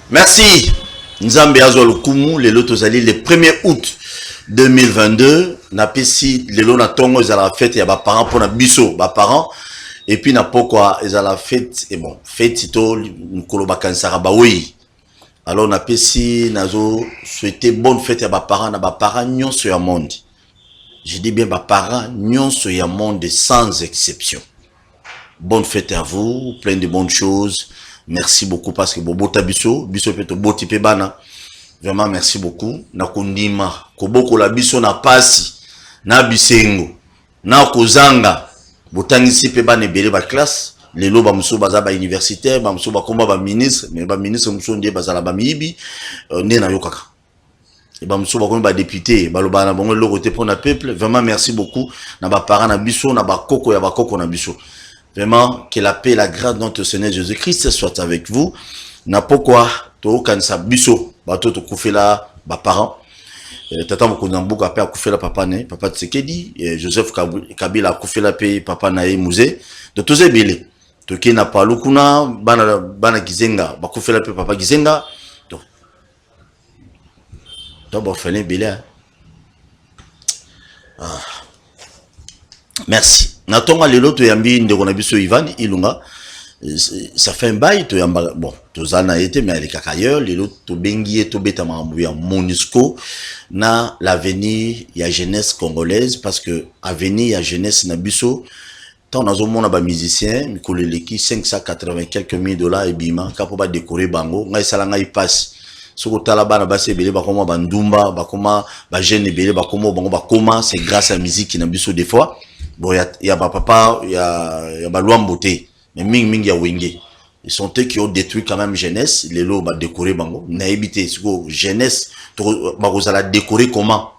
Merci. Nzambe Azol Kumu, le tozali le 1er août 2022. Napesi le na tongo za la fête ya ba parents pour na biso ba parents et puis na pokwa za la fête et bon fête to nkolo bakansara ba oui. Alors napesi nazo souhaiter bonne fête ya ba parents na ba parents nyonso ya monde. Je dis bien ba parents nyonso ya monde sans exception. Bonne fête à vous, plein de bonnes choses. Merci beaucoup parce que bobo tabiso, biso peto boti pe bana. Vraiment merci beaucoup. Na kundima, koboko la biso na pasi, na bisengo, na kozanga. Botangisi pe bana ebele ba classe. Lelo ba muso baza ba universitaire, ba muso ba komba ba ministre, mais ba ministre muso ndie bazala ba miyibi, ne na yokaka. Et ba muso ba komba ba député, ba loba na bongo loko te pour na peuple. Vraiment merci beaucoup. Na ba parents na biso, na ba koko ya ba koko na biso. Vraiment, que la paix et la grâce de notre Seigneur Jésus-Christ soit avec vous. Na pourquoi to kanisa biso bato to kufela ba parents. Tata Mokonambuka a kufela papa ne, papa Tsekedi, Joseph Kabila kufela pe papa na Musée. De tous les bélés. To ki na palukuna bana Gizenga, ba kufela pe papa Gizenga. To ba fene bélé. Merci. Natonga lelo to yambi ndeko na biso Ivan Ilunga. Ça fait un bail to yamba bon, to zana été mais avec ailleurs lelo to bengi to beta mambu ya Monisco na l'avenir ya jeunesse congolaise parce que avenir ya jeunesse na biso tant nazo mona ba musicien mikoleleki 580 quelques mille dollars et bima kapo ba décorer bango ngai sala ngai passe soko tala bana base belé ba koma bandumba ba koma ba jeune belé ba koma bango ba koma c'est grâce à la musique na biso des fois. Bon, il y a papa, il y a Balouamboté, mais Ming ya Wenge. Ils sont eux qui ont détruit quand même jeunesse. Les lots, bah, décoré, bango. Naïbité, jeunesse, bah, vous allez décorer comment?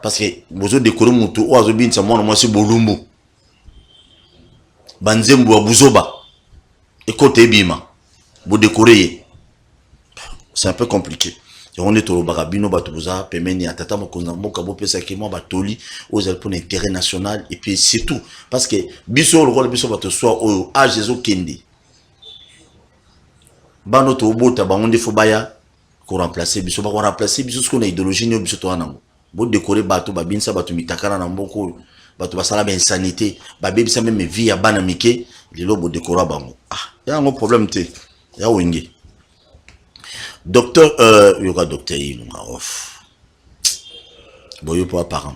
Parce que, vous avez décoré moutou, ou azobin, c'est moi, c'est Bolumbu. Banzembu, Abuzoba. Et côté Bima. Vous décorez. C'est un peu compliqué. On est au barabino batuza pemeni atata mokonamboka bo pesa ki mo batoli aux pour l'intérêt national et puis c'est tout parce que biso le rôle biso bato soit au âge ezo kende bano to bota bangonde fo baya ko remplacer biso ba ko remplacer biso ce qu'on a idéologie ni biso to anango bo décorer bato ba binsa bato mitakana na mboko bato basala ba insanité ba bebisa même vie ya bana mike lelo bo décorer bango ya un problème te ya wenge. Docteur, il y aura docteur Ilunga off. Bon, il n'y a pas parent.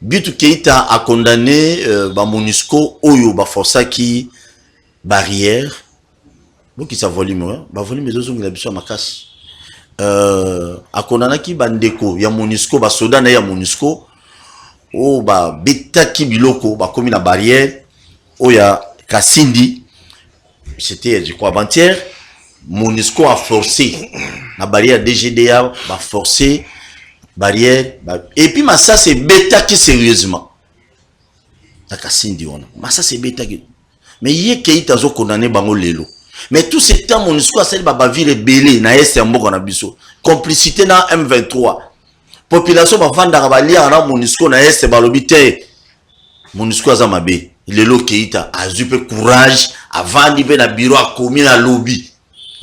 Bitu Keita a condamné ba Monisco Oyo ba força qui barrière. Bon qui ça volume ba volume les autres ngila biso makasi. A condamné qui bandeko ya Monisco ba soda na ya Monisco o ba beta ki biloko ba komi na barrière oya Kasindi. C'était je crois avant-hier. Monisco a forcé la barrière DGDA va forcer barrière et puis mais ça c'est bêta qui sérieusement ta Kasindi on mais ça c'est bêta mais yé Keita zo condamné bango lelo mais tout ce temps Monisco a celle ba ville belé na est mboka na biso complicité na M23 population ba vanda ba lia na Monisco na est ba lobité Monisco za mabe lelo Keita a eu courage avant d'y na bureau a commis na lobby.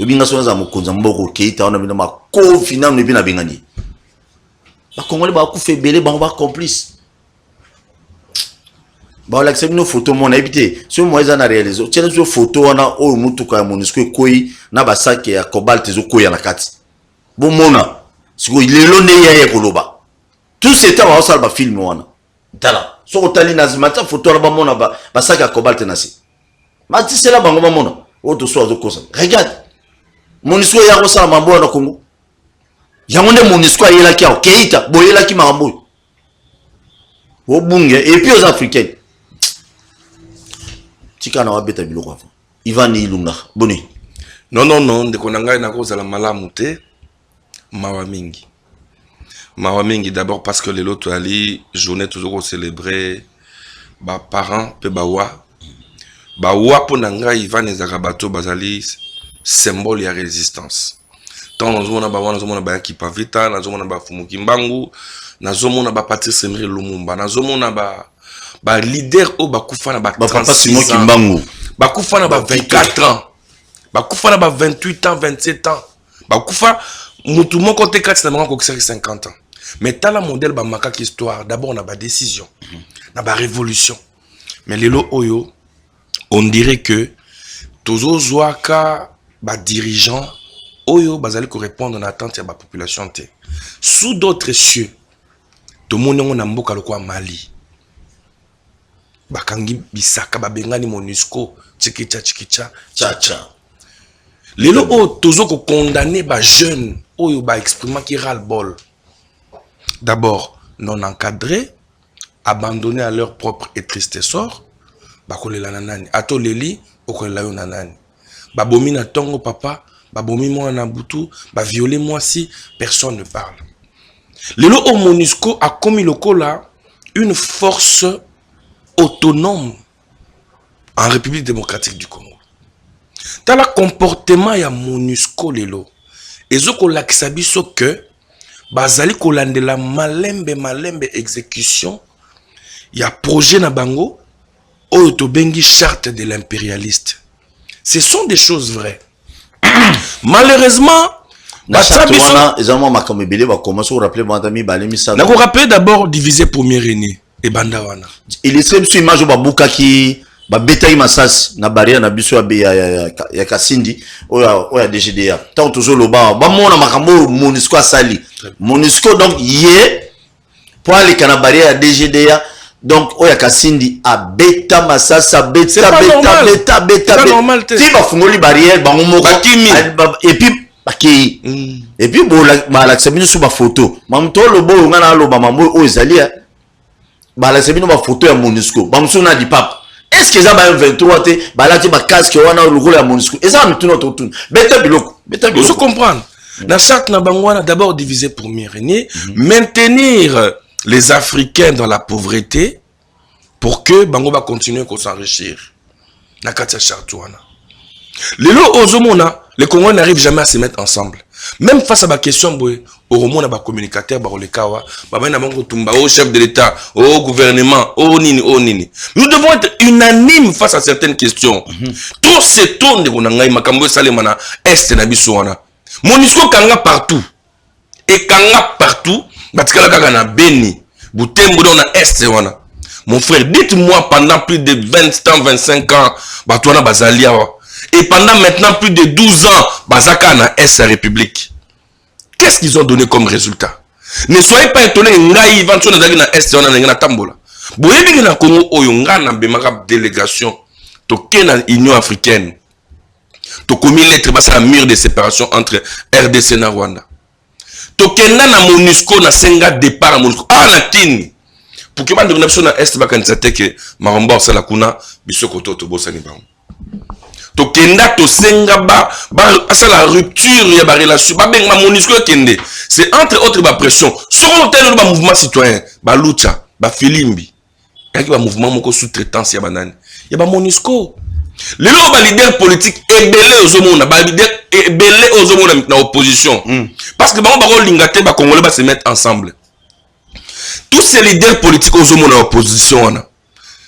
Le binga sonaza mokonza mboko Keita on a bina ma ko final ne bina bingani. Ba Congolais ba ku fait belé ba complice. Ba la accepte nos photos mon habité. Sur moi ils en a réalisé. Tiens les photos on a o mutuka ya Monisco koi na ba sac ya cobalt zo koya na kati. Bon mona. Siko lelo ne ya koloba. Tout c'était ba osal ba film wana. Tala. So otali nazimata photo la ba mona ba sac ya cobalt na si. Mati c'est là bango ba mona. O to so azo kosa. Regarde. Monisco ya kosala mambo na Congo. Yango nde Monisco ayela ki au Keita boyela ki mambo. O bunge et puis aux Africains. Tika na wabeta biloko afa. Ivan Ilunga. Boni. Non, ndeko na ngai na kozala malamu te. Mawa mingi. Mawa mingi d'abord parce que les loto ali journée toujours célébrer ba parents pe bawa. Bawa po na ngai Ivan ezaka bato bazali symbole ya résistance. Tant nous on a ba wana zomona ba ki pavita, na zomona ba fumuki mbangu, nazomona ba Patrice Emery Lumumba, nazomona ba leader o ba kufa na ba 36 ans, ba kufa na ba 24 ans, ba kufa na ba 28 ans, 27 ans, ba kufa mutu moko te kati na bango ko 50 ans. Mais tala modèle ba makaki histoire, d'abord na ba décision, na ba révolution. Mais lelo oyo, on dirait que tozo zwaka ba dirigeant oyo bazali ko répondre na attente ya ba population te. Sous d'autres cieux, to monongo na mboka lokwa Mali. Bakangi bisaka babengani MONUSCO, tchikicha tcha. Lelo o tozo ko condamner ba jeune oyo ba exprimer ki ras le bol. D'abord, non encadrés, abandonnés à leur propre et triste sort, bakolela nanani. Ato leli, okolela yo nanani. Babomi na tongo papa, babomi moi na butu, ba violer moi si, personne ne parle. Lelo au MONUSCO a commis le cola une force autonome en République démocratique du Congo. Dans le comportement ya MONUSCO lelo, ezoko lakisa biso que bazali kolandela malembe exécution ya projet na bango oyo to bengi charte de l'impérialiste. Ce sont des choses vraies. Malheureusement, na charte wana ezama makamebele ba commencer à rappeler bandami balemi ça. Na ko rappeler d'abord divisé premier aîné et banda wana. Il est très sur image ba bukaki ba betayi masasi na barrière na biso ya Kasindi oya DGDA. Tant toujours loba ba mona makambo MONUSCO asali. MONUSCO donc yé pour aller kana barrière ya DGDA donc oya Kasindi a beta masasa beta. Si ba fungoli barrière ba moko et puis et puis bon la sabino sur ma photo mamto lobo ngana loba mambo o ezali ba la sabino ba photo ya MONUSCO ba msuna di papa. Est-ce que ça va 23 te balati ba casque wana le rôle ya MONUSCO et ça mituno totun beta biloko je comprends na charte na bangwana d'abord diviser pour régner maintenir les Africains dans la pauvreté pour que bango va continuer à s'enrichir na katia charte wana lelo ozomona les Congolais n'arrivent jamais à se mettre ensemble. Même face à ma question, au roman, on a communicateur, au chef de l'État, au gouvernement, au nini. Nous devons être unanimes face à certaines questions. Tout se tourne de Gonangaï, Makambo Salemana, Est Nabisouana. MONUSCO kanga partout. Et kanga partout, Batikala Kagana Beni, Boutembo dans Est wana. Mon frère, dites-moi pendant plus de 20 ans, 25 ans, Batouana Bazalia. Et pendant maintenant plus de 12 ans, Bazaka na Est la République. Qu'est-ce qu'ils ont donné comme résultat? Ne soyez pas étonnés, Ngaï, Vancho na Est, on a Tambola. Boyebi na Congo, Oyonga na Bemaka délégation, toke na Union africaine. To commis lettre basa la mur de séparation entre RDC et Rwanda. Toke na MONUSCO na senga départ à MONUSCO. Ah, na tini. Pour que bande de na Est bakanisate que Maramba osala kuna bisoko to bosani bango. Tokenda to senga ba la rupture ya ba relation ba benga MONUSCO kende c'est entre autres ba pression sur tel ba mouvement citoyen ba lucha ba filimbi yaki ba mouvement moko sous-traitance ya banani ya ba MONUSCO lelo ba leader politique ebele ozomona ba leader ebele ozomona na opposition parce que ba lingate ba congolais ba se mettre ensemble tous ces leaders politiques ozomona na opposition wana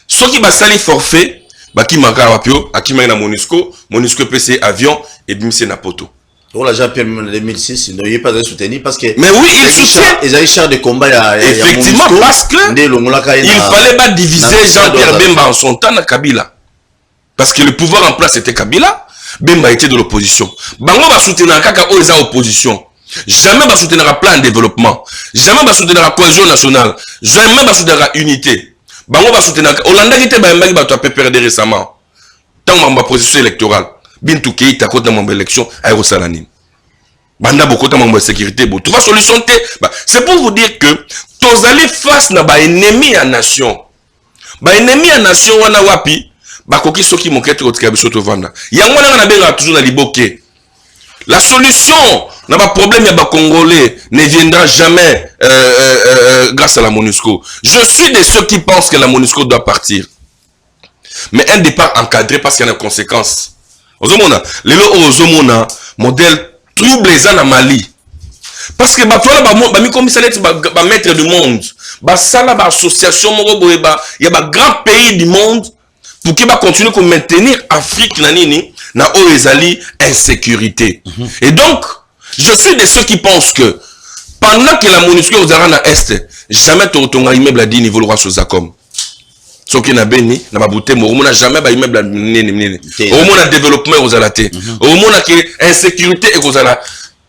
soki ba sali forfait Baki Maka Wapio, Akima na MONUSCO PC avion et Bimse Napoto. On l'a déjà fait en 2006, il n'y a pas de soutenu parce que. Mais oui, il soutient. Ils avaient char de combat. Effectivement, parce que il fallait pas diviser Jean-Pierre Bemba en son temps à Kabila. Parce que le pouvoir en place était Kabila, Bemba était de l'opposition. Bango va soutenir Kaka Oza opposition. Jamais va soutenir un plan de développement. Jamais va soutenir la cohésion nationale. Jamais va soutenir la unité. Bango va soutenir Hollanda qui était Bambaki va perdre récemment. Tant ma position électorale. Bintou Keita côté de mon élection à Rosalanine. Banda beaucoup de mon sécurité. Tu vas solution. C'est pour vous dire que tous allez face na ba ennemi à nation. Ba ennemi à nation wana wapi. Ba koki soki mokete kotika biso to vanda. Yango na benga toujours na liboke. La solution n'a pas problème, il y a Congolais ne viendra jamais grâce à la MONUSCO. Je suis de ceux qui pensent que la MONUSCO doit partir. Mais un départ encadré parce qu'il y a des conséquences. Ozomona, lelo ozomona modèle trouble les en Mali. Parce que ba maître du monde, ba sala ba association il y a ba grand pays du monde pour qu'il va continuer à maintenir Afrique na oezali insécurité. Et donc, je suis de ceux qui pensent que pendant que la MONUSCO aux Arana Est, jamais ton immeuble a dit niveau le roi Sozacom. Ce qui n'a béni, n'a pas bouté, mais au moins jamais ba immeuble a au moins développement aux alatés. Au moins que insécurité et aux alatés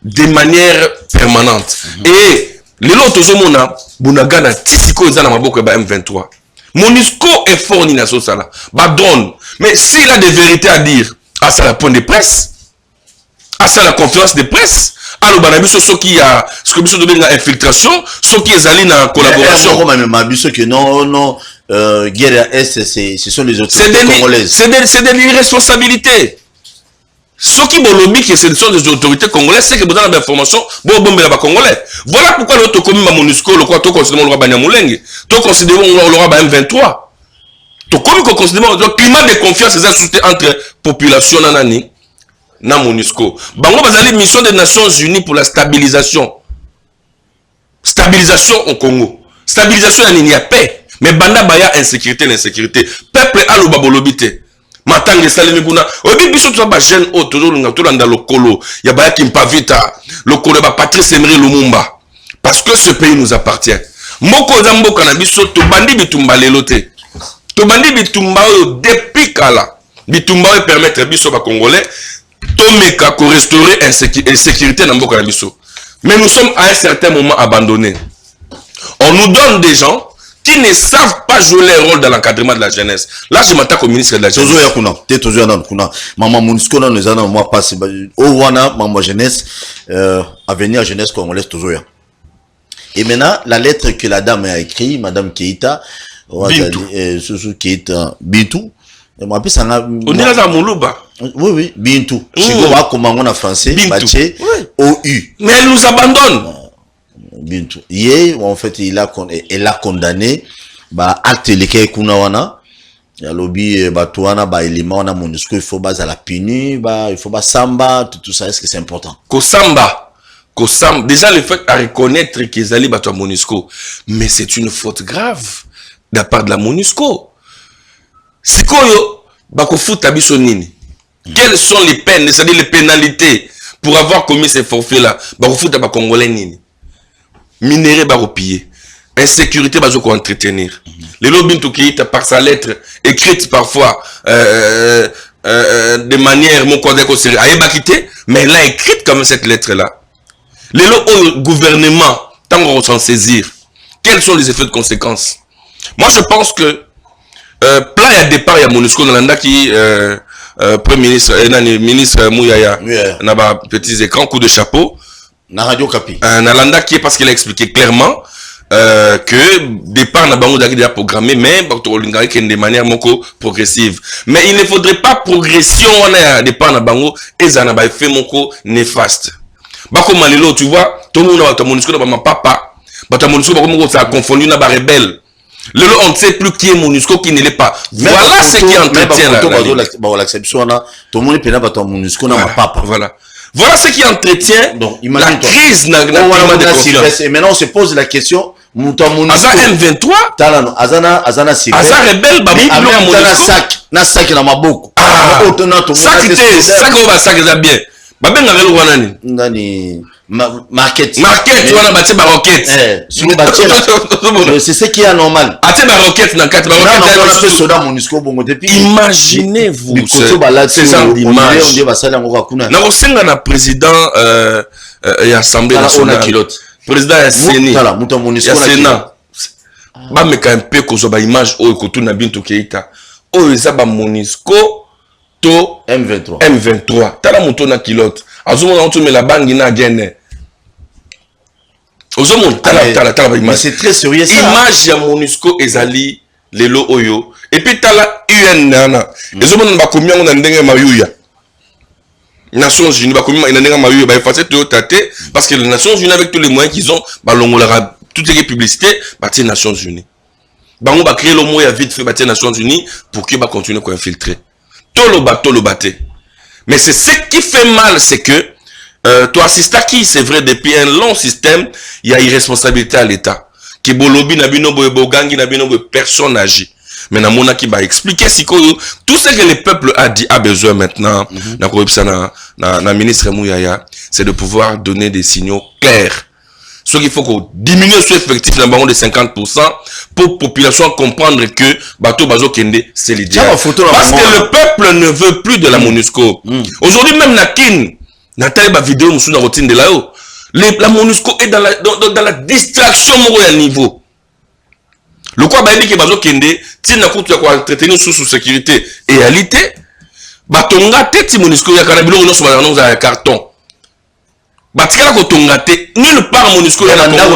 de manière permanente. Et les autres homona bunagana tisiko ezana maboko ba M23. MONUSCO est fort ni na sala. Ba drone. Mais s'il a des vérités à dire, à ça la point de presse, à ça la conférence de presse, alors banabiso ce qui a ce que biso de la infiltration, ce qui est allé dans collaboration. Que non guerre est ce sont les autorités congolaises. C'est de l'irresponsabilité. Ce qui me lobby que ce sont des autorités congolaises, c'est que vous avez l'information, bon là congolais. Voilà pourquoi l'autre commune MONUSCO, le quoi tu considères le roi Banyamulenge, tu considères le roi M23. Tu considères le climat de confiance c'est entre population nanani na MONUSCO. Bango bazali mission des Nations Unies pour la stabilisation. Stabilisation au Congo. Stabilisation il y a paix, mais banda baya insécurité l'insécurité. Peuple a le babolobité. Matang salemi buna obi biso to ba jeune o toujours nga to landa lokolo ya ba ki mpavita lokolo ba Patrice Emery Lumumba parce que ce pays nous appartient. Moko za mboka na biso to bandi bitumba lelo te. To bandi bitumba o depuis kala. Bitumba o permettre biso ba congolais to meka ko restaurer insécurité na mboka na biso. Mais nous sommes à un certain moment abandonnés. On nous donne des gens qui ne savent pas jouer leur rôle dans l'encadrement de la jeunesse. Là, je m'attaque au ministre de la jeunesse. Maman MONUSCO, nous allons moi passer au Wana, maman jeunesse, avenir jeunesse congolaise, toujours. Et maintenant, la lettre que la dame a écrite, Madame Keita, Sousou Keita, Bintou, on est là dans Moulouba. Oui, Bintou. Si vous voyez comment on a français, Baché, OU. Mais elle nous abandonne. Bintou. Hier, en fait, elle a condamné, acte lesquels kuna wana, ya lobby, touana, élément, on a MONUSCO, il faut à la puni, il faut samba, tout ça, est-ce que c'est important? Kosamba, déjà le fait à reconnaître qu'ils allaient battre MONUSCO, mais c'est une faute grave, de la part de la MONUSCO. Sikoyo, bako fout abiso nini? Quelles sont les peines, c'est-à-dire les pénalités, pour avoir commis ces forfaits-là? Bako fout à Congolais nini? Minerai baropillé, insécurité bazoko entretenir. Les lobbies qui par sa lettre écrite parfois de manière mon code sérieux a quitté, mais elle a écrite comme cette lettre là. Les gouvernement tant qu'on s'en saisir. Quels sont les effets de conséquences? Moi je pense que plan à départ il y a MONUSCO dans l'anda qui premier ministre Mouyaya n'a pas petits écrans coup de chapeau. Na Radio Kapi. Nalanda qui est parce qu'il a expliqué clairement que départ na bango déjà programmé mais de manière moko progressive. Mais il ne faudrait pas progression on départ na bango et ça n'a pas fait moko néfaste. Bako malelo tu vois tout le monde a MONUSCO na papa. Bata MONUSCO bako ça a confondu na ba rebelle. Lelo on ne sait plus qui est MONUSCO qui ne l'est pas. Voilà ce qui entretient là. Tout le monde peut pas battre MONUSCO na papa. Voilà. Voilà ce qui entretient donc, la crise de confiance. Et maintenant, on se pose la question. Aza M23 Azana Aza rebelle na sac na maboko. Sac bien. Babenga velo wana ni. Nani market wana batie ba roquette. C'est ce qui est anormal. Atie ba roquette na kati ba roquette soda MONUSCO bongo depuis. Imaginez-vous ces gens d'image. Na kosenga na président et assemblée nationale. Président ya Sénat. Ya Sénat. Ba meka un peu ko zo ba image o ko tuna Bintou Keita. O eza ba MONUSCO to M23 tala moto na kilote azomona on la bangi na gene ozomona tala mais c'est très sérieux ça image ya MONUSCO ezali lelo oyo et puis tala UN nana ezomona ba komi on na ndenge mayuya Nations Unies ba komi na ndenge mayuya ba effacer to tate parce que les Nations Unies avec tous les moyens qu'ils ont ba longola toutes les publicités ba les Nations Unies bango ba créer le moyen vite fait ba les Nations Unies pour que ba continuer ko infiltrer Tolo bate. Mais c'est ce qui fait mal, c'est que toi assistes qui, c'est vrai, depuis un long système, il y a irresponsabilité à l'État. Qui bolobi na bino boye bogangi na bino boye personne n'agit. Mais na mona qui va expliquer si tout ce que le peuple a besoin maintenant, na ministre Mouyaya, c'est de pouvoir donner des signaux clairs. Ce qu'il faut qu'on diminue ce effectif de 50% pour la population comprendre que bateau bazo kende c'est l'idéal. Parce que le peuple ne veut plus de la MONUSCO. Aujourd'hui même na kin na taille vidéo nous sur la routine de là-haut. La MONUSCO est dans la distraction au niveau. Le quoi bah dit que bazo kende ti na kutu ya kwa entretenir sous sécurité et réalité batonga tete MONUSCO ya kana biloko nyonso bazana za carton. Batikala ko tonga te nulle part MONUSCO ya na banda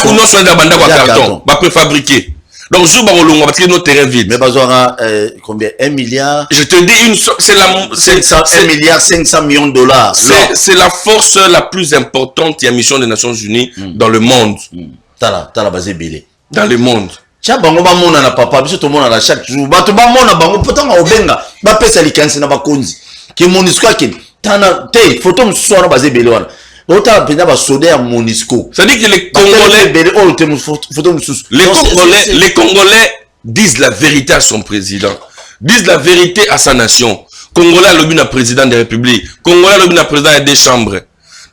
ko nyonso ya banda kwa carton ba préfabriqué. Donc jour ba kolonga batikala no terrain vide. Mais bazora combien 1 milliard. Je te dis c'est 1 milliard 500 millions de dollars. C'est la force la plus importante de la mission des Nations Unies dans le monde. Tala basé belé. Dans le monde. Tia bango ba mona na papa biso to mona na chaque jour. Bato ba mona bango potanga obenga ba pesa likansi na bakonzi. Ki MONUSCO akin tana te photo mso na basé belé wana. Ota penda ba soder à MONUSCO. Ça dit que les Congolais disent la vérité à son président, disent la vérité à sa nation. Congolais a le président de la République, Congolais a le président des chambres.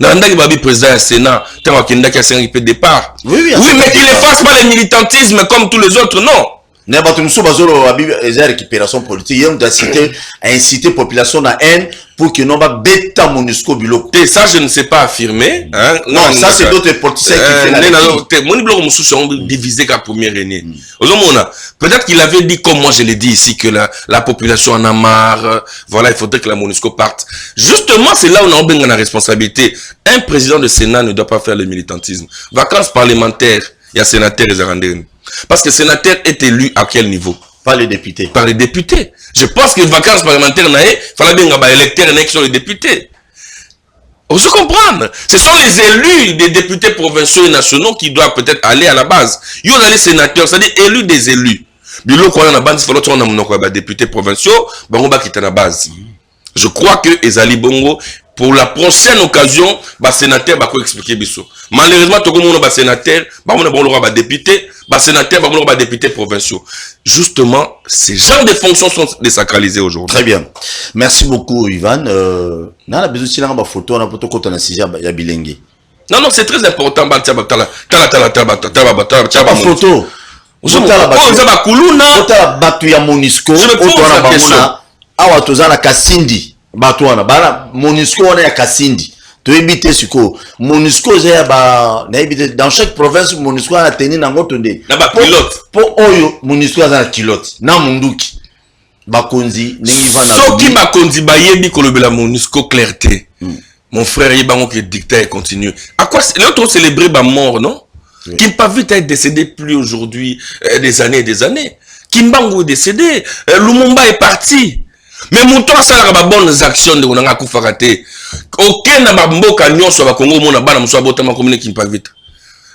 Nanda qui va être président du Sénat, tant qu'il a un départ. Oui, mais qu'il efface pas le militantisme comme tous les autres, non. Récupération politique, il y a incité la population à haine pour que non pas bêta MONUSCO biloko. Ça je ne sais pas affirmer. Hein? Non, ça c'est d'autres politiciens qui fait mon bloc sont divisé qu'à première année. Peut-être qu'il avait dit comme moi je l'ai dit ici que la population en a marre. Voilà, il faudrait que la MONUSCO parte. Justement, c'est là où on a bien la responsabilité. Un président de Sénat ne doit pas faire le militantisme. Vacances parlementaires, il y a sénateur et Zaranderne. Parce que le sénateur est élu à quel niveau? Par les députés. Par les députés. Je pense que les vacances parlementaires, il fallait bien que les électeurs qui sont les députés. On se comprendre. Ce sont les élus des députés provinciaux et nationaux qui doivent peut-être aller à la base. Il y a les sénateurs, c'est-à-dire élus des élus. Mais là, quand on a la base, il faut que les députés provinciaux, on va quitter la base. Je crois que Ezali Bongo, pour la prochaine occasion, les sénateurs vont expliquer biso. Malheureusement, tout le monde va sénateur, va député, sénateur, va député provinciaux. Justement, ces genres de fonctions sont désacralisées aujourd'hui. Très bien. Merci beaucoup, Ivan. On a besoin de photo, on a besoin de sujet ya bilingue. Non, c'est très important. Photo. MONUSCO on est à Kassindi. Tu évites ce que MONUSCO dans chaque province MONUSCO a tenu dans notre ndé. Na ba pilote. Pour oyo MONUSCO a pilote. Na munduki. Bakonzi nengi vana. Soki bakonzi bayebi kolobela MONUSCO clarté. Mon frère yebango que dictat continue. À quoi l'autre célébrer ba mort non? Kimpavita est décédé plus aujourd'hui des années et des années. Kimbangu est décédé, Lumumba est parti. Mais mouton ça la bonnes actions de on a koufarate. Aucun na mboka nyonso ba Congo mona bana muso abotama commune Kimpavita.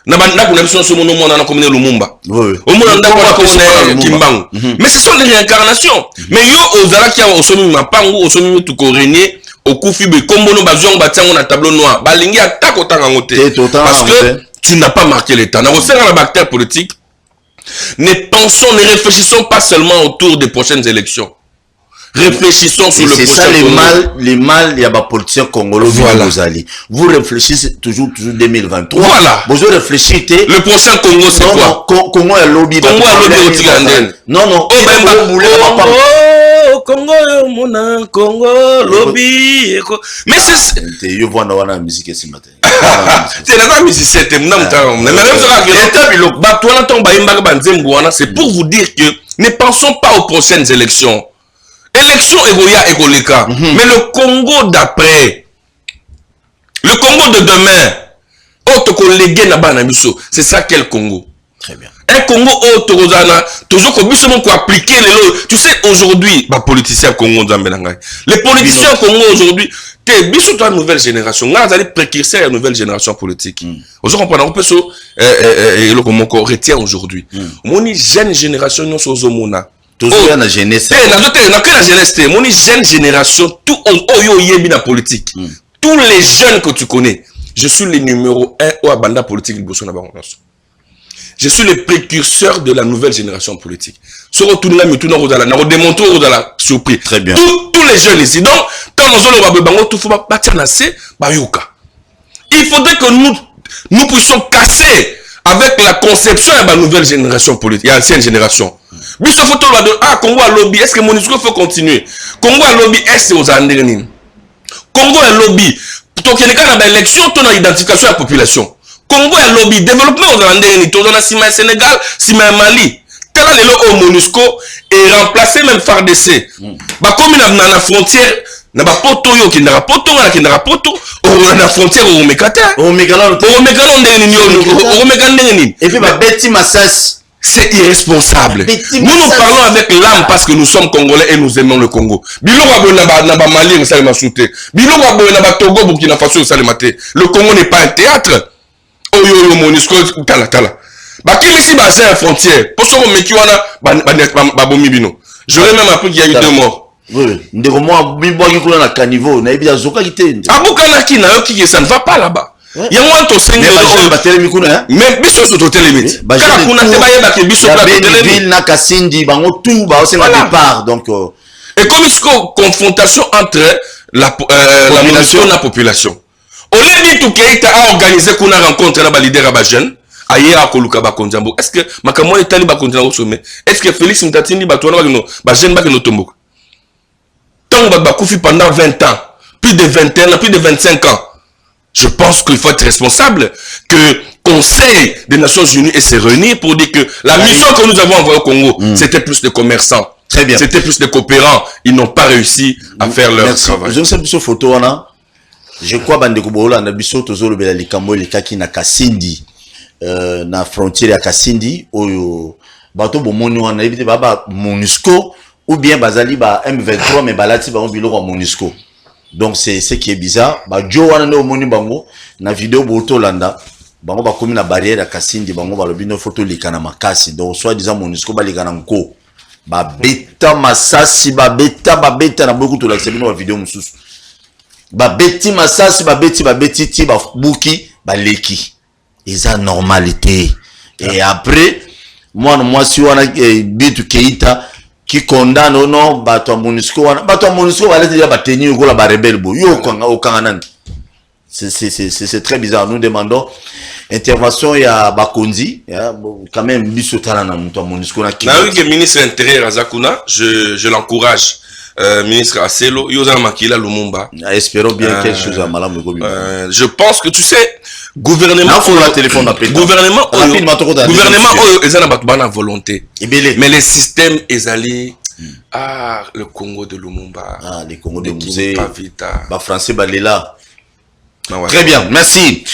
Na banda kuna biso so mono mona na commune Lumumba. Oui. Au mona ndako na commune Kimbangu. Mais ce sont des réincarnations. Mais yo ozala ki osomi mapangu osomi tuko régner okufi be kombono bazong batiango na tableau noir. Balingi atako tanga ngote. Parce que tu n'as pas marqué l'état. Dans le bactère politique, ne réfléchissons pas seulement autour des prochaines élections. Réfléchissons sur le prochain. C'est ça les mal, il y a des politiciens congolais. Voilà. Vous réfléchissez toujours 2023. Voilà. Vous réfléchissez. Le prochain Congo, c'est quoi? Congo est lobby. Congo est lobby au Tiganden. Non. Congo, mon Congo, lobby. Mais c'est. Je vois la musique ce matin. C'est la musique, c'est pour vous dire que ne pensons pas aux prochaines élections. Élection Egoya et Goleka. Mais le Congo d'après, le Congo de demain, c'est ça quel Congo? Très bien. Un Congo toujours qu'on appliquer les lois. Tu sais, aujourd'hui, les politiciens Congo, les politiciens Congo aujourd'hui, t'es bien la nouvelle génération. Là, vous allez précurseur à la nouvelle génération politique. Aujourd'hui, on peut se retient aujourd'hui. Mon jeune génération, nous sommes toujours la jeunesse. La jeunesse, mon jeune génération, tout la politique. tous les jeunes que tu connais, je suis le numéro 1 au Abanda politique. Je suis le précurseur de la nouvelle génération politique. Sur tout le monde, nous démontrons au surpris. Très bien. Tous les jeunes ici. Donc, quand nous allons tout il faudrait que nous puissions casser avec la conception de la nouvelle génération politique, l'ancienne génération. Biso photo de Congo à lobby, est-ce que MONUSCO faut continuer? Congo à lobby, est-ce que vous en avez? Congo à lobby, pour qu'il y ait une élection, tu as l'identification de la population. Congo à lobby, développement aux Andéni, tu as Sima Sénégal, Sima Mali. Tel est le haut MONUSCO et remplacé même FARDC. Bah comme il a la frontière, na ba poto yo ki na poto na ki na poto o na frontière o mekata o mekalo ndeni o mekalo ndeni et puis ba beti masas. C'est irresponsable. Nous parlons avec l'âme parce que nous sommes Congolais et nous aimons le Congo. Mali, Togo, Burkina Faso, le Congo n'est pas un théâtre. Oyo MONUSCO, tala. Qui ici, c'est une frontière. Pour ce qu'on j'aurais même appris qu'il y a eu 2 morts. Oui, ça ne va pas là-bas. Il y a moins de 5 même biso sur hôtel limite. Et comme il y a confrontation entre la population et la population. On a dit tout qu'il a organisé une rencontre avec les leaders jeune. Est-ce que Makamou est allé au sommet? Est-ce que Félix Mtatini va jeune tant que pendant 20 ans, plus de 21 ans, plus de 25 ans? Je pense qu'il faut être responsable, que le Conseil des Nations Unies et se réunir pour dire que la mission que nous avons envoyée au Congo, c'était plus de commerçants. Très bien. C'était plus de coopérants. Ils n'ont pas réussi à faire leur travail. Je ne sais pas si photo je crois que Bandeko na biso tozolo bela likambo likaki na Kasindi na frontière ya Kasindi oyo bato bomoni wana ebite baba MONUSCO ou bien bazali ba M23 mais balati ba biloko MONUSCO. Donc c'est ce qui est bizarre. Bah Joe wana no moni bango na vidéo boto landa bango ba komi na barrière ya Kasindi bango ba lobi no photo likana makasi. Donc soit disant MONUSCO ba likana nko ba beta masasi ba beta na beaucoup to la sebino ba vidéo mususu. Ba beti masasi ba beti ti ba buki ba leki. Eza normalité. Et après moi si wana bitu Keita qui condamne au nom bato MONUSCO va aller dire tenir ko la ba rebelle bo yo okanga c'est très bizarre. Nous demandons intervention ya Bakonzi quand même biso tala na muto MONUSCO na ki. Oui que ministre intérieur Azakuna, je l'encourage. Ministre Aselo, Yosa Makila Lumumba. Espérons bien quelque chose à Malam Gobi. Je pense que tu sais, gouvernement gouvernement ils ont la volonté. Mais les systèmes ils allaient le Congo de Lumumba. Les Congo de Musée. Ba français balela. Très bien, merci.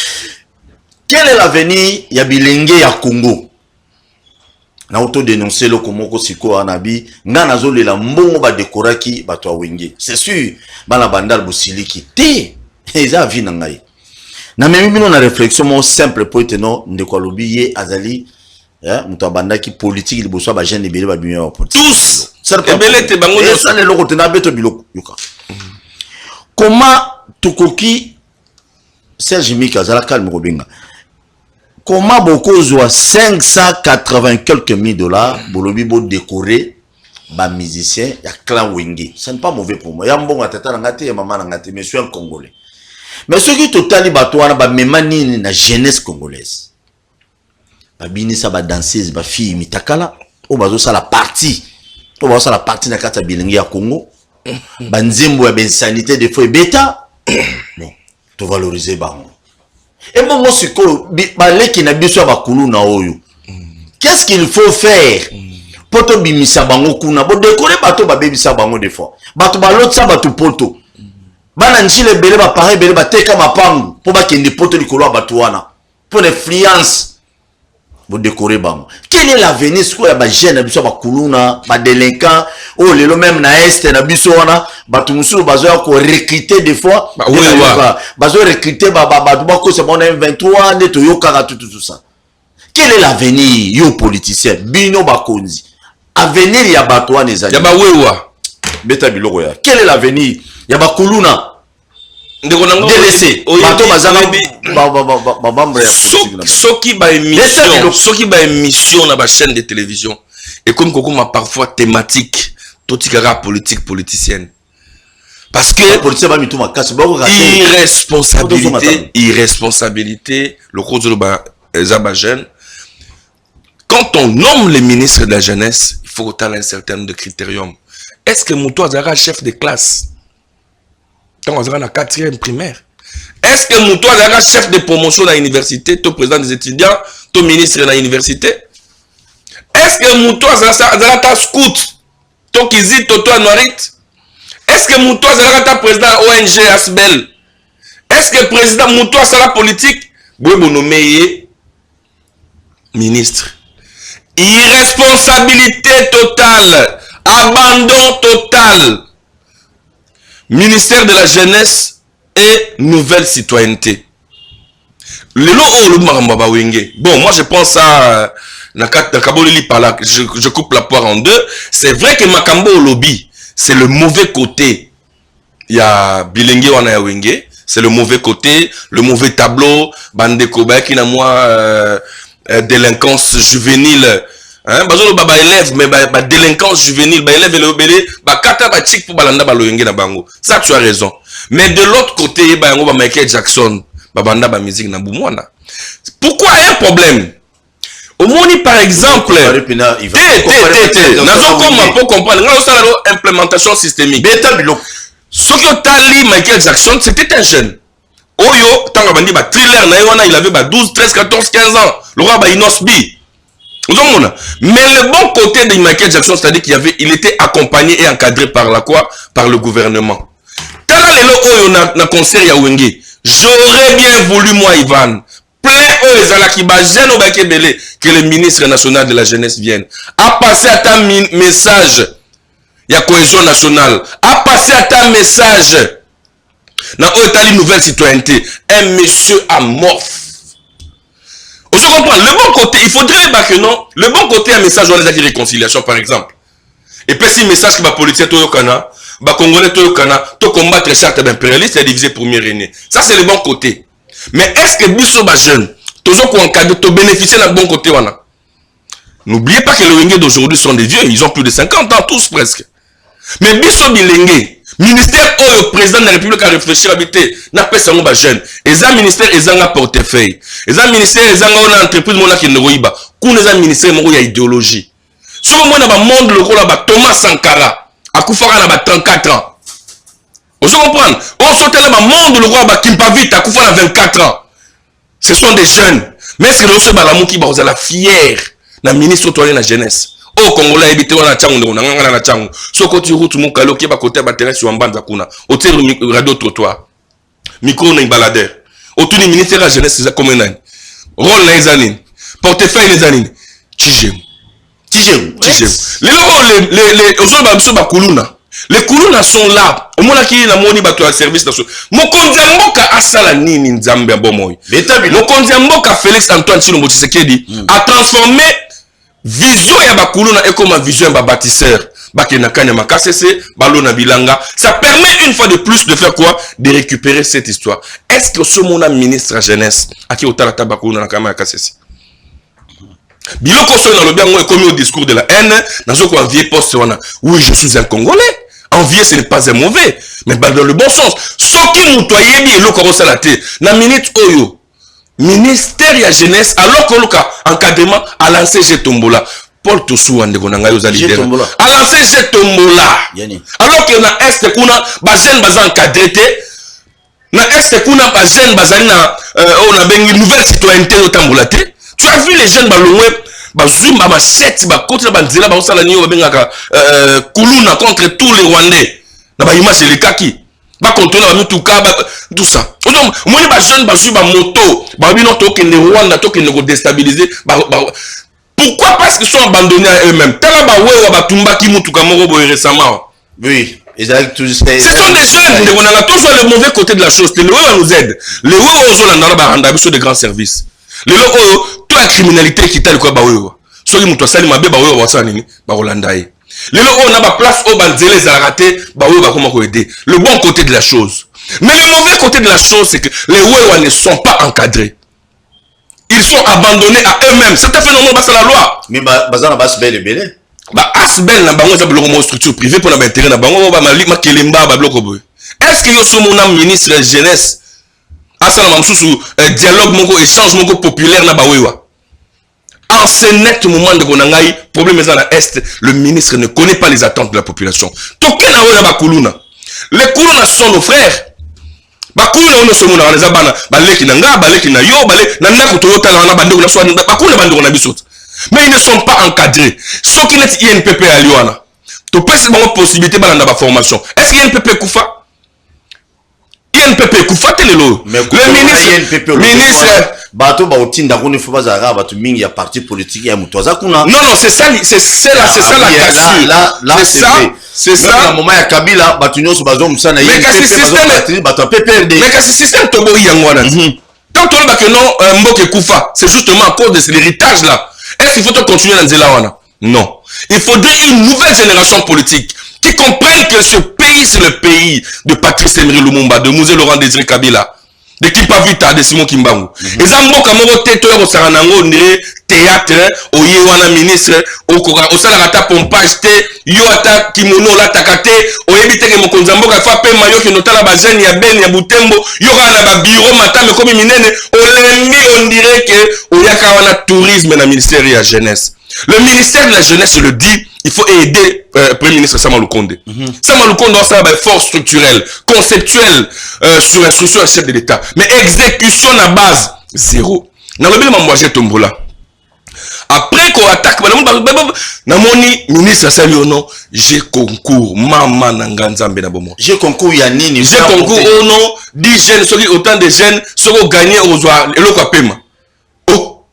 Quel est l'avenir ya bilenge ya Congo? Na auto dénoncer le komoko siko anabi ngana zolela mbongo ba dekoraki bato wenge. C'est sûr, bana bandal bosiliki te eza vi na ngai. Na memi bino na réflexion mo simple pour eteno ndeko lobi ye azali muto banda ki politique liboso ba jeune ebele ba bimia ba politique. Tous ebele te bango ça le loko tena beto biloko yoka. Comment tukoki Serge Mika zala calme robinga. Comment beaucoup zoa 580 quelques mille dollars bolobi bo décorer ba musicien ya clan Wenge. Ça n'est pas mauvais pour moi. Ya mbonga tata ngate ya mama ngate mais je suis un Congolais. Mais ce qui totali bato wana ba memani na jeunesse congolaise. Ba binisa ba danseuse ba fille mitakala o bazo sala partie. O bazo sala partie na kata bilingi ya Congo. Ba nzembo ya insanité des fois bêta. Bon, to valoriser bango. Et bon, moi, c'est qu'est-ce qu'il faut faire pour te bimisa bango kuna bo décorer bato ba bebisa bango des fois bato ba lot sa bato poto bana njile bele ba pareil bele ba teka mapangu pour ba kende poto likolo bato wana pour l'influence bo décorer bango. Quel est l'avenir ce ya ba jeune biso ba kuluna ba délinquant oh lelo même na est na biso wana bato musulo bazo ya ko recruter des fois bazo recruter ba ko c'est bon M23 neto yoka tout ça. Quel est l'avenir yo politicien bino bakonzi avenir ya bato wana ezali ya ba wewa beta biloko ya quel est l'avenir ya ba kuluna DLC bato bazanga babambre ya politique soki ba émission na ba chaîne de télévision et comme kokoma parfois thématique totikara politique politicienne parce que irresponsabilité le cause de ba jeune. Quand on nomme le ministre de la jeunesse, il faut que tu aies un certain nombre de critériums. Est-ce que Moutou Azara chef de classe? Tant Azara na 4e primaire. Est-ce que Moutou Azara chef de promotion dans l'université, ton président des étudiants, ton ministre dans l'université? Est-ce que Moutou Azara ta scout, ton kizit, toto anorit? Est-ce que Moutou Azara ta président ONG Asbel? Est-ce que président Moutou Azara politique? Vous nommé ministre. Irresponsabilité totale, abandon total. Ministère de la jeunesse et nouvelle citoyenneté. Bon, moi je pense à je coupe la poire en deux. C'est vrai que Makambo au lobby, c'est le mauvais côté. Il y a Bilingue wana ya wenge, c'est le mauvais côté, le mauvais tableau, Bandeko qui na moi délinquance juvénile, hein, bazolo baba élève mais ba délinquance juvénile, ba élève le obélé, ba kata ba chic pour balanda ba loyenge na bango. Ça tu as raison. Mais de l'autre côté, ba yango ba Michael Jackson, ba banda ba musique na boumwana. Pourquoi un problème? Au moni par exemple, nazo comme pour comprendre, nga osala implémentation systémique. Ce que tali Michael Jackson, c'était un jeune. Oyo, tanga bandi ba thriller na yona, il avait 12, 13, 14, 15 ans. Le roi ba Inosbi. Mais le bon côté de Michael Jackson, c'est-à-dire qu'il était accompagné et encadré par la quoi? Par le gouvernement. Tala lelo oyo na concert ya wenge. J'aurais bien voulu moi Ivan, plein oyo ezalaki ba jeune obake belé que le ministre national de la jeunesse vienne. A passer à ta message. Il y a cohésion nationale. A passer à ta message. Dans une nouvelle citoyenneté, un monsieur amorphe. Vous comprenez? Le bon côté, il faudrait que non. Le bon côté, un message dans les actes de réconciliation, par exemple. Et puis, si message que les politiciens, les Congolais, to combattre les chartes impérialistes, c'est divisé pour mieux régner. Ça, c'est le bon côté. Mais est-ce que Bisso jeune, toujours qu'on encadre, tu bénéficier d'un bon côté, n'oubliez pas que les Wenge d'aujourd'hui sont des vieux, ils ont plus de 50 ans, tous presque. Mais Bisso Bilenge, ministère où le président de la République a réfléchi à habiter, n'a pas ça mon jeune. Et ça ministère, ils ont un portefeuille. Et ça ministère, ils ont une entreprise, mon qui ne roiba. Qu'on les a ministère, mon y a idéologie. Ce moment dans le monde, le rôle là, Thomas Sankara, à Koufara, là, 34 ans. Vous comprenez? On saute là, le monde, le roi, Kimpavit, à Koufara, 24 ans. Ce sont des jeunes. Mais c'est le seul balamou qui va la fière, la ministre de la jeunesse. Au Congolais, habité na chango, na chango. Soko tu route mon kalo qui ba côté ba terrain sur mbanda kuna. Au tir radio trottoir. Micro na baladeur. Au tout ministère de la jeunesse c'est comme un rôle na ezanine. Portefeuille les anines. Tijem. Les autres ba biso ba kuluna. Les kuluna sont là. Au moins qui na moni ba to service national. Mokonzi mboka asala nini nzambe bomoy. Mokonzi mboka Félix Antoine Tshilombo Tshisekedi a transformé vision ya bakuluna et comme vision ya bâtisseur bakenakanya makasese balona bilanga. Ça permet une fois de plus de faire quoi? De récupérer cette histoire. Est-ce que ce mon ministre à jeunesse à qui otarata bakuluna nakama makasese biloko so na lobi yango comme au discours de la haine nazo ko envier poste wana? Oui, je suis un Congolais. Envier ce n'est pas un mauvais, mais dans le bon sens. Soki muto yebi eloko ko sala te na minute oyo ministère de la jeunesse, alors que le encadrement a lancé Jetombola. Paul Tousou ande konanga yo zali der. A lancé Jetombola. Alors que na est kuna ba jeune baza encadré te. Na est kuna ba jeune bazali na on a bengi nouvelle citoyenneté otambola te. Tu as vu les jeunes balongwe ba zumba ba chette ba contre ba nzela ba sala niyo bengaka kuluna contre tous les Rwandais. Na ba image les kaki. Ba contrôler ba mutuka tout ça. Moi les jeunes ba suivre moto, ba bino to que ne Rwanda to que ne déstabiliser pourquoi? Parce qu'ils sont abandonnés à eux-mêmes. Tala ba wewa ba tumba ki mutuka moko boy récemment. Oui, ce sont des jeunes, on a toujours le mauvais côté de la chose. Les wewa nous aident. Les wewa aux na ba randa biso de grands services. Les wewa toute la criminalité qui t'a quoi ba wewa. Soki mutu asali mabe ba wewa wasana nini ba Rolanda Les lots on a ma place au banzele za raté ba wewa comment ko aider. Le bon côté de la chose. Mais le mauvais côté de la chose, c'est que les Wewa ne sont pas encadrés. Ils sont abandonnés à eux-mêmes. C'est un phénomène, c'est la loi. Mais bazana bas bel et belé. Bah asbel na bango za bloco structure privée pour na intérêt na bango ba mali makelemba ba bloco boy. Est-ce que yo so mon ministre jeunesse asa na mamsusu dialogue moko échange moko populaire na ba wewa. En ce net moment de konangai problème est à l'est, le ministre ne connaît pas les attentes de la population. Token na wewa ba kuluna. Les kuluna sont nos frères. Bakuna ono so mona za bana baleki na nga baleki na yo baleki na ndako toyota na bandeko na so bakuna bandeko na biso. Mais ils ne sont pas encadrés. Ce qui est INPP à Lyon, tu peux avoir une possibilité de la formation. Est-ce qu'il y a INPP Koufa? INPP Koufa, le ministre. Bato ba otinda kone faut pas zara bato mingi ya parti politique ya mutoza kuna. Non non, c'est ça la cassure. C'est ça. Na moment ya Kabila bato nyonso bazo musana INPP bato PPRD. Mais que ce système tobo yangwana. Quand on dit que non Mboke Koufa, c'est justement à cause de l'héritage là. Est-ce qu'il faut continuer dans Zélawana? Non. Il faudrait une nouvelle génération politique qui comprenne que ce pays, c'est le pays de Patrice Emery Lumumba, de Mouzé Laurent Désiré Kabila, de Kipa Vita, de Simon Kimbangu. Et ça, moi, comme on této, Saranango, théâtre, oye wana ministre, au salarata pompage, yo ata kimono la takate, oyebite ke mokonzambo ka fa pe mayo ki notala ba jeune ya ben ya butembo, yo kana ba bureau matame comme minene, olembi on dirait que oyaka wana tourisme na ministère de la jeunesse. Le ministère de la jeunesse le dit, il faut aider Premier ministre Sama Lukonde. Sama Lukonde doit faire des forces structurelles, conceptuelles, sur instruction du chef de l'État. Mais exécution à base, zéro. Dans le bilan, moi j'ai tombé là. Après qu'on attaque, namoni ministre Saliono, j'ai concours, maman nanganzambe na bomo. J'ai concours yanini. J'ai concours au nom 10 jeunes, autant de jeunes, seront gagnés aux oies et le paiement. Oh.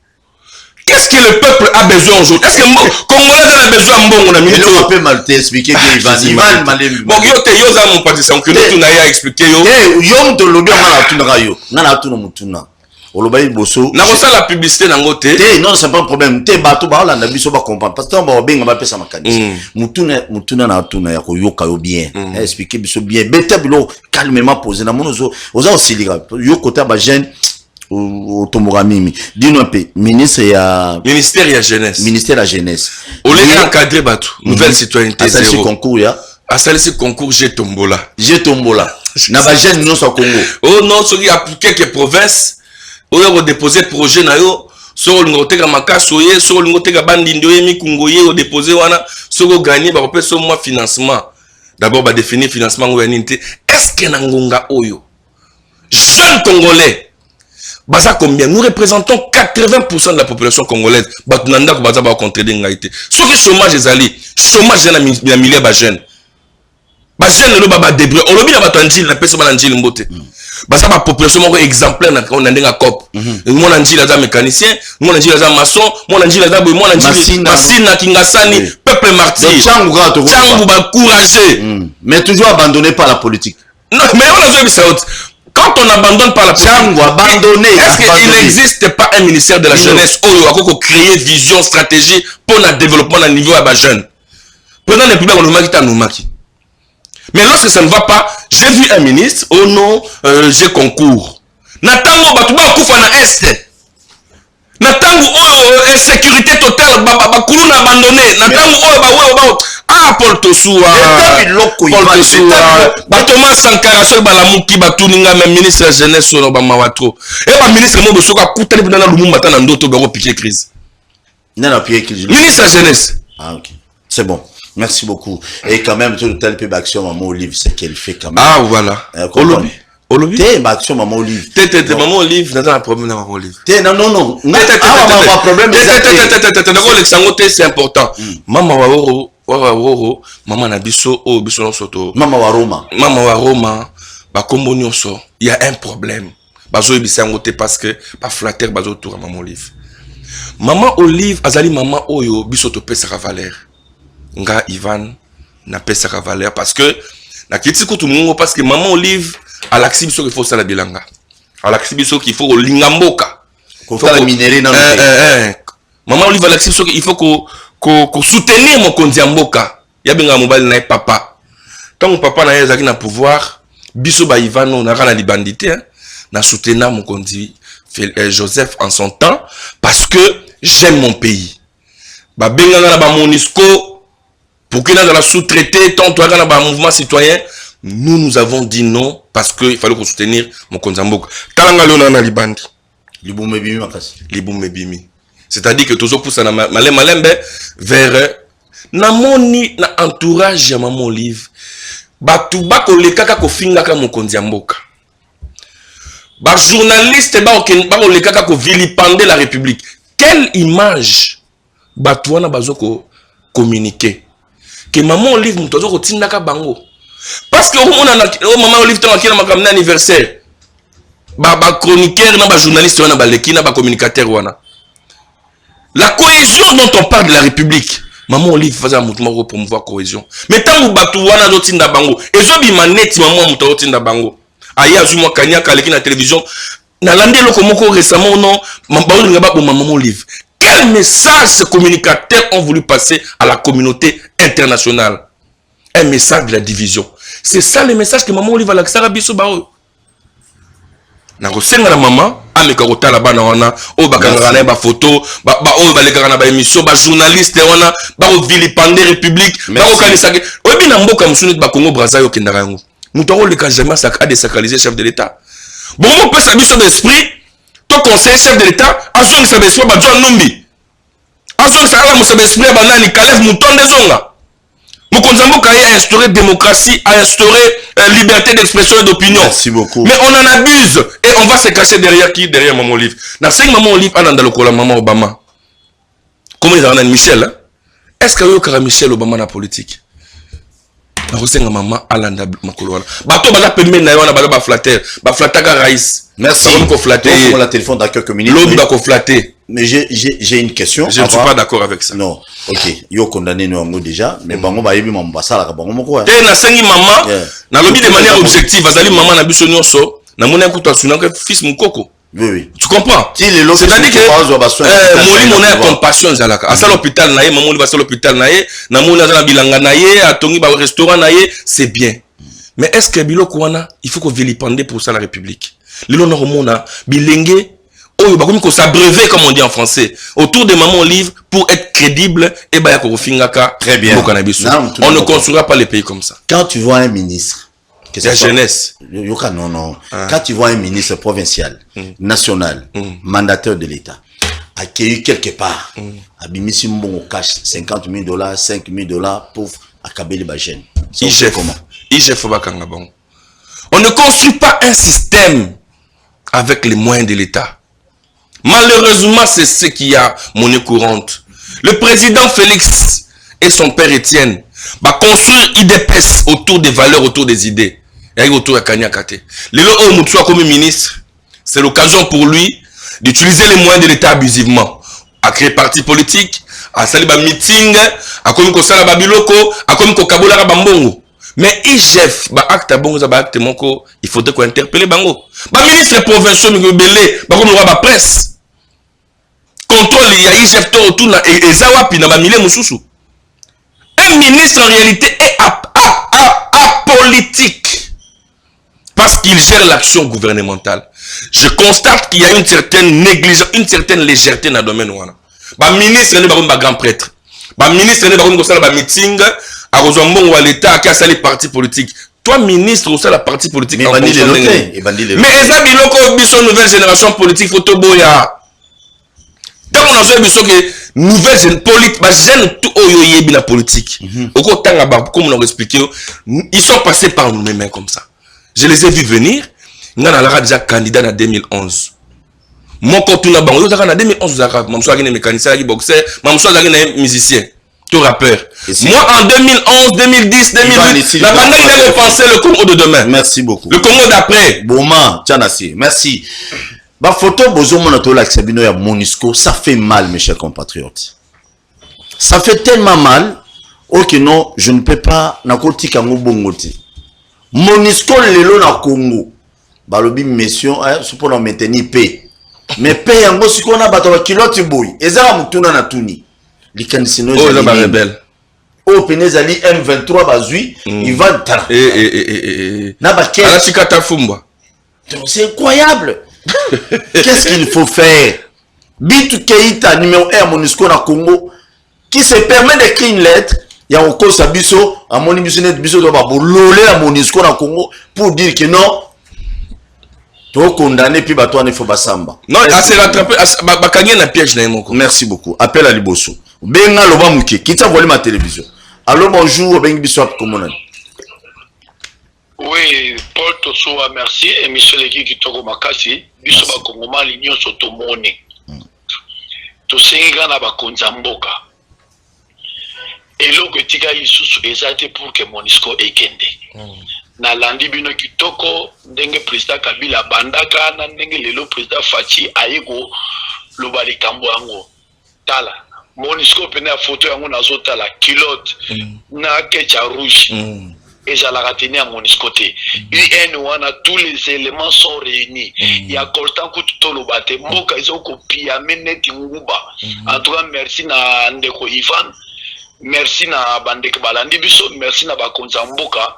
Qu'est-ce que le peuple a besoin aujourd'hui? Est-ce que le Congolais a besoin de bon ami? On peut mal t'expliquer que Ivan Malem. Bon, yo te yo za mon partisan que nous na ya expliquer yo. Yo to lobi ngala tunra yo. Ngala tuna mutuna. Olobayi boso. Na kosa la publicité na ngote. Non, c'est pas un problème. Te bato ba olanda biso ba comprendre parce que on ba benga ba pesa makanisi. Mutuna na tuna ya ko yoka yo bien. Expliquer biso bien. Beta bilo calmement poser na monozo. Oza osiliga. Yo kota ba jeune au Tomoramimi. Dis-nous un peu, ministère ya jeunesse. Ministère de la jeunesse. On les encadrer batou. Nouvelle citoyenneté zéro. Asali concours ya. Asali ce concours j'ai tombola. J'ai tombola. Na ba jeune non sa Congo. Oh non, ce qui appliqué quelques provinces. On a déposé projet na yo. Sur le ngoteka makasoye, sur le ngoteka bandindoye mi kungoye au déposé wana. Sur le gagner ba repé sur moi financement. D'abord ba définir financement ou unité. Est-ce que nangonga oyo? Jeunes Congolais. Baza combien? Nous représentons 80% de la population congolaise. Batunanda ko baza ba contrer ngaité. Ce qui chômage est allé, chômage na milliers ba jeunes. Ba jeunes le baba débrouiller. On lobi na batanjil na pesa ba njil mbote. Baza ba population moko exemplaire na on ndenga cop. Mon njil za mécanicien, mon njil za maçon, mon njil za boy, mon njil Masina Kingasani, peuple martyr. Tchangu ba courageux. Mais toujours abandonné par la politique. Non, mais on a vu ça. Quand on abandonne par la politique, est-ce qu'il n'existe pas un ministère de la jeunesse où on a créé vision, stratégie pour le développement à niveau à la jeune? Président de la République, on a mais lorsque ça ne va pas, j'ai vu un ministre, oh non, j'ai concours. Natango batuba kufa na est. Natango insécurité totale, bakuluna abandonné. Natango ah Paul Tosua. Paul Tosua. Batoma Sankara so balamuki batuninga même ministre de la jeunesse so ba mawatro. Et ba ministre mo bosoka kutali bina na Lumumba ta na ndoto ba piquer crise. Nana piquer crise. Ministre de la jeunesse. Ah OK. C'est bon. Merci beaucoup. Et quand même, tout tel peu d'action, Maman Olive, c'est qu'elle fait quand même. Ah, voilà. Olobi. T'es action, Maman Olive. Maman Olive, n'a pas un problème, Maman Olive. Non. Ah, problème. C'est important. Maman Waro, Maman Nabiso, Biso non soto. Maman Waroma, Bakombo nyonso. Il y a un problème. Bazo ibisangote parce que, pas flatter, bazo tour à Maman Olive. Maman Olive, azali Maman Oyo, Biso to pesa valeur. Nga Ivan na pesa valeur parce que na kitiko tout monde parce que Maman Olive à l'axibiso qu'il faut ça la bilanga à l'axibiso qu'il faut lingamboka faut la minerie dans Maman Olive à l'axibiso il faut qu'on soutenir mon kondiamboka ya benga mobile na papa tant mon papa na ezaki na pouvoir biso ba Ivano na kana libandité hein na soutenir mon conduit Joseph en son temps parce que j'aime mon pays. Ba benga na ba MONUSCO pour que dans la sous-traité tant toi dans ba mouvement citoyen, nous avons dit non parce que il fallait qu'on soutenir mon Konzambok. Talanga lona na libandi. Libume bimi makasi. Libume bimi. C'est-à-dire que toujours pousse na malembe vers namoni na entourage ya maman Olive. Batu bako lekaka ko fingaka mokonzi mboka. Ba journaliste bako lekaka ko vilipender la République. Quelle image batu wana bazoko communiquer que maman Olive mutozo ko tindaka bango. Parce que on a maman Olive tant akina makamna anniversaire. Ba chroniqueur na ba journaliste wana ba lekina ba communicateur wana. La cohésion dont on parle de la République. Maman Olive faisait un mouvement pour promouvoir la cohésion. Mais tant que batu wana zo tinda bango, ezo bi maneti maman muto tinda bango. Aya azuma kanya kaleki na télévision. Na lande loko moko récemment non, maman ngaba pour maman Olive. Quel message ces communicateurs ont voulu passer à la communauté internationale? Un message de la division. C'est ça le message que maman Olive a l'accès biso bao. Na kosenga na maman ameka kotala bana wana o bakanga na ba photo ba o baleka na ba émission ba journaliste wana ba ko vilipender république ba ko kanisa ke obi na mboka musuni ba Congo Brazza yo kendaka yango muto ko leka jamais ça a désacraliser chef de l'état bon on peut savoir son esprit to conseiller chef de l'état azong sa esprit ba John Numbi azong sa ala musa esprit ba nani Caleb Mutonde zonga Mokonzamboka a instauré démocratie, a instauré liberté d'expression et d'opinion. Merci beaucoup. Mais on en abuse et on va se cacher derrière qui? Derrière Maman Olive. Dans 5 Maman Olive, on a dans le col Maman Obama. Comment ils ont Michel? Hein? Est-ce qu'il y a Michel Obama dans la politique? Maman Alanda Makolo. Bato bala pembe na yona bala ba flatter. Ba flattaka Raïs. Merci. On flatter. On la téléphone dans quelques minutes. L'homme doit flatter. Mais j'ai une question. Je ne suis pas d'accord avec ça. Non. OK. Yo condamné nous déjà, mais bango ba yebi mamba sala ka bango moko. Et na sengi maman, na lobby de manière objective, azali maman na biso nyonso, na mona kuta suna que fils mukoko. Oui oui. Tu comprends? C'est-à-dire que moli mona compassion zalaka. Asa l'hôpital na ye, maman li va sur l'hôpital na ye, na mona za bilanga na ye, atongi ba restaurant na ye, c'est bien. Mais est-ce que biloko wana, il faut qu'on vilipender pour ça la République? Lilo na romona bilenge oh, il s'abreuver comme on dit en français autour de Maman Olive pour être crédible et bah très bien. On ne construira pas les pays comme ça. Quand tu vois un ministre, que c'est la jeunesse. Non. Quand tu vois un ministre provincial, national, mandataire de l'État, accueilli quelque part, abimisi mbongo cash 50 000 $, 5 000 $ pour accabler les bajens. On ne construit pas un système avec les moyens de l'État. Malheureusement, c'est ce qu'il y a monnaie courante. Le président Félix et son père Étienne va construire IDPS autour des valeurs, autour des idées. Et autour de Kanyakate. Le Moutoua comme ministre, c'est l'occasion pour lui d'utiliser les moyens de l'État abusivement. À créer parti politique, à salir un meeting, à comme Kosala Babiloko, à comme Kokabola Bambongo. Mais IGF, il faudrait qu'on interpelle Bango. Ministre provincial, la presse. Contrôle, il y a IGF autour et Zawapi na Bamile Moussoussou. Un ministre en réalité est apolitique. Parce qu'il gère l'action gouvernementale. Je constate qu'il y a une certaine négligence, une certaine légèreté dans le domaine. Ministre n'est pas un grand prêtre. Ministre n'est pas un meeting. À Rosambo ou à l'État qui a sali parti politique. Toi, ministre, au sein de la partie politique. Mais Eza biloko biso nouvelle génération politique photo boya. Tant on a joué biso que nouvelle génération politique, bah jeune tout oyoyebi la politique. Au côté comme on a expliqué, ils sont passés par nous-mêmes comme ça. Je les ai vus venir. Ngana déjà candidat en 2011. Mon côté na bango, en 2011 zaka, mamso agine mécanicien, boxeur, mamso agine musicien. Tout rappeur. Moi, en 2011, 2010, 2008, la bande il a repensé le Congo de demain. Merci beaucoup. Le Congo d'après. Boma, Tchanassi, merci. Ba photo bozo monato la Sabino ya MONUSCO, ça fait mal, mes chers compatriotes. Ça fait tellement mal, ok non, je ne peux pas nakoti kango bongoti. MONUSCO lelo na Congo. Balobi mission, c'est pour maintenir paix. Mais paix yango sikona bato ba kiloti boy. Ezara mutuna na tuni. Oh, là, rebelle. au Penezali M23 bazui, il va na ba c'est incroyable. Qu'est-ce qu'il faut faire? Bitu Keita numéro 1 MONUSCO na Congo qui se permet d'écrire une lettre, il y a encore Sabiso à MONUSCO doit bololé à MONUSCO na Congo pour dire que non, tu es condamné puis bato ne faut pas samba. Non, c'est rattrapé, bakanye na piège na moko. Merci beaucoup. Appel à Liboso. Benga loba muke, kita voler ma télévision. Allô, bonjour, bengi biso comment. Oui, Paul Tosoa, merci. Et monsieur Leki Kitoko Makasi, biso ba Kongoma l'union sotomone. Tosenga na ba konzamboka. Eloko tika isusu ezate pour que MONUSCO ekende. Na landi bino kitoko ndenge président Kabila bandaka na ndenge lelo président Fachi ayeko loba likambo yango. Tala MONUSCO pena photo yango nazo tala kilote na kecha rouge. Et j'ai la retenue à MONUSCO. UN, tous les éléments sont réunis. Il y a Coltan Koututo Lobate, Moka ils ont copié, Amenet Nguba. En tout cas, merci na Ndeko Ivan, merci na Bandek Balandi Biso, merci na Bakonza Mboka.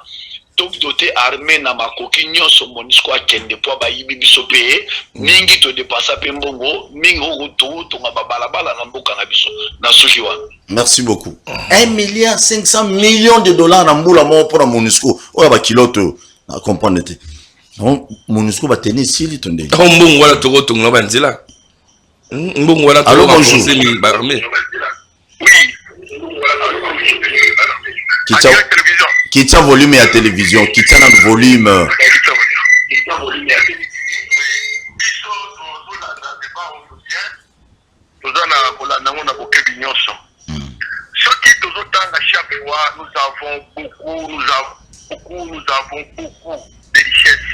Top doté armé na makoki nyonso MONUSCO akende po ba yibi biso pe mingi to dépassa pe mbongo mingi oto to ngabalabala na mboka na biso na suki wana. Merci beaucoup. 1,5 milliard na mbula mo pour MONUSCO. Oya ba kiloto na comprendre te. Donc MONUSCO va tenir sili tonde. Mbongo wala toko tonga ba nzela. Mbongo wala toko ba conseil ba armée. Oui. Qui tient volume à télévision, qui tient un volume. Chaque fois, nous avons beaucoup de richesses.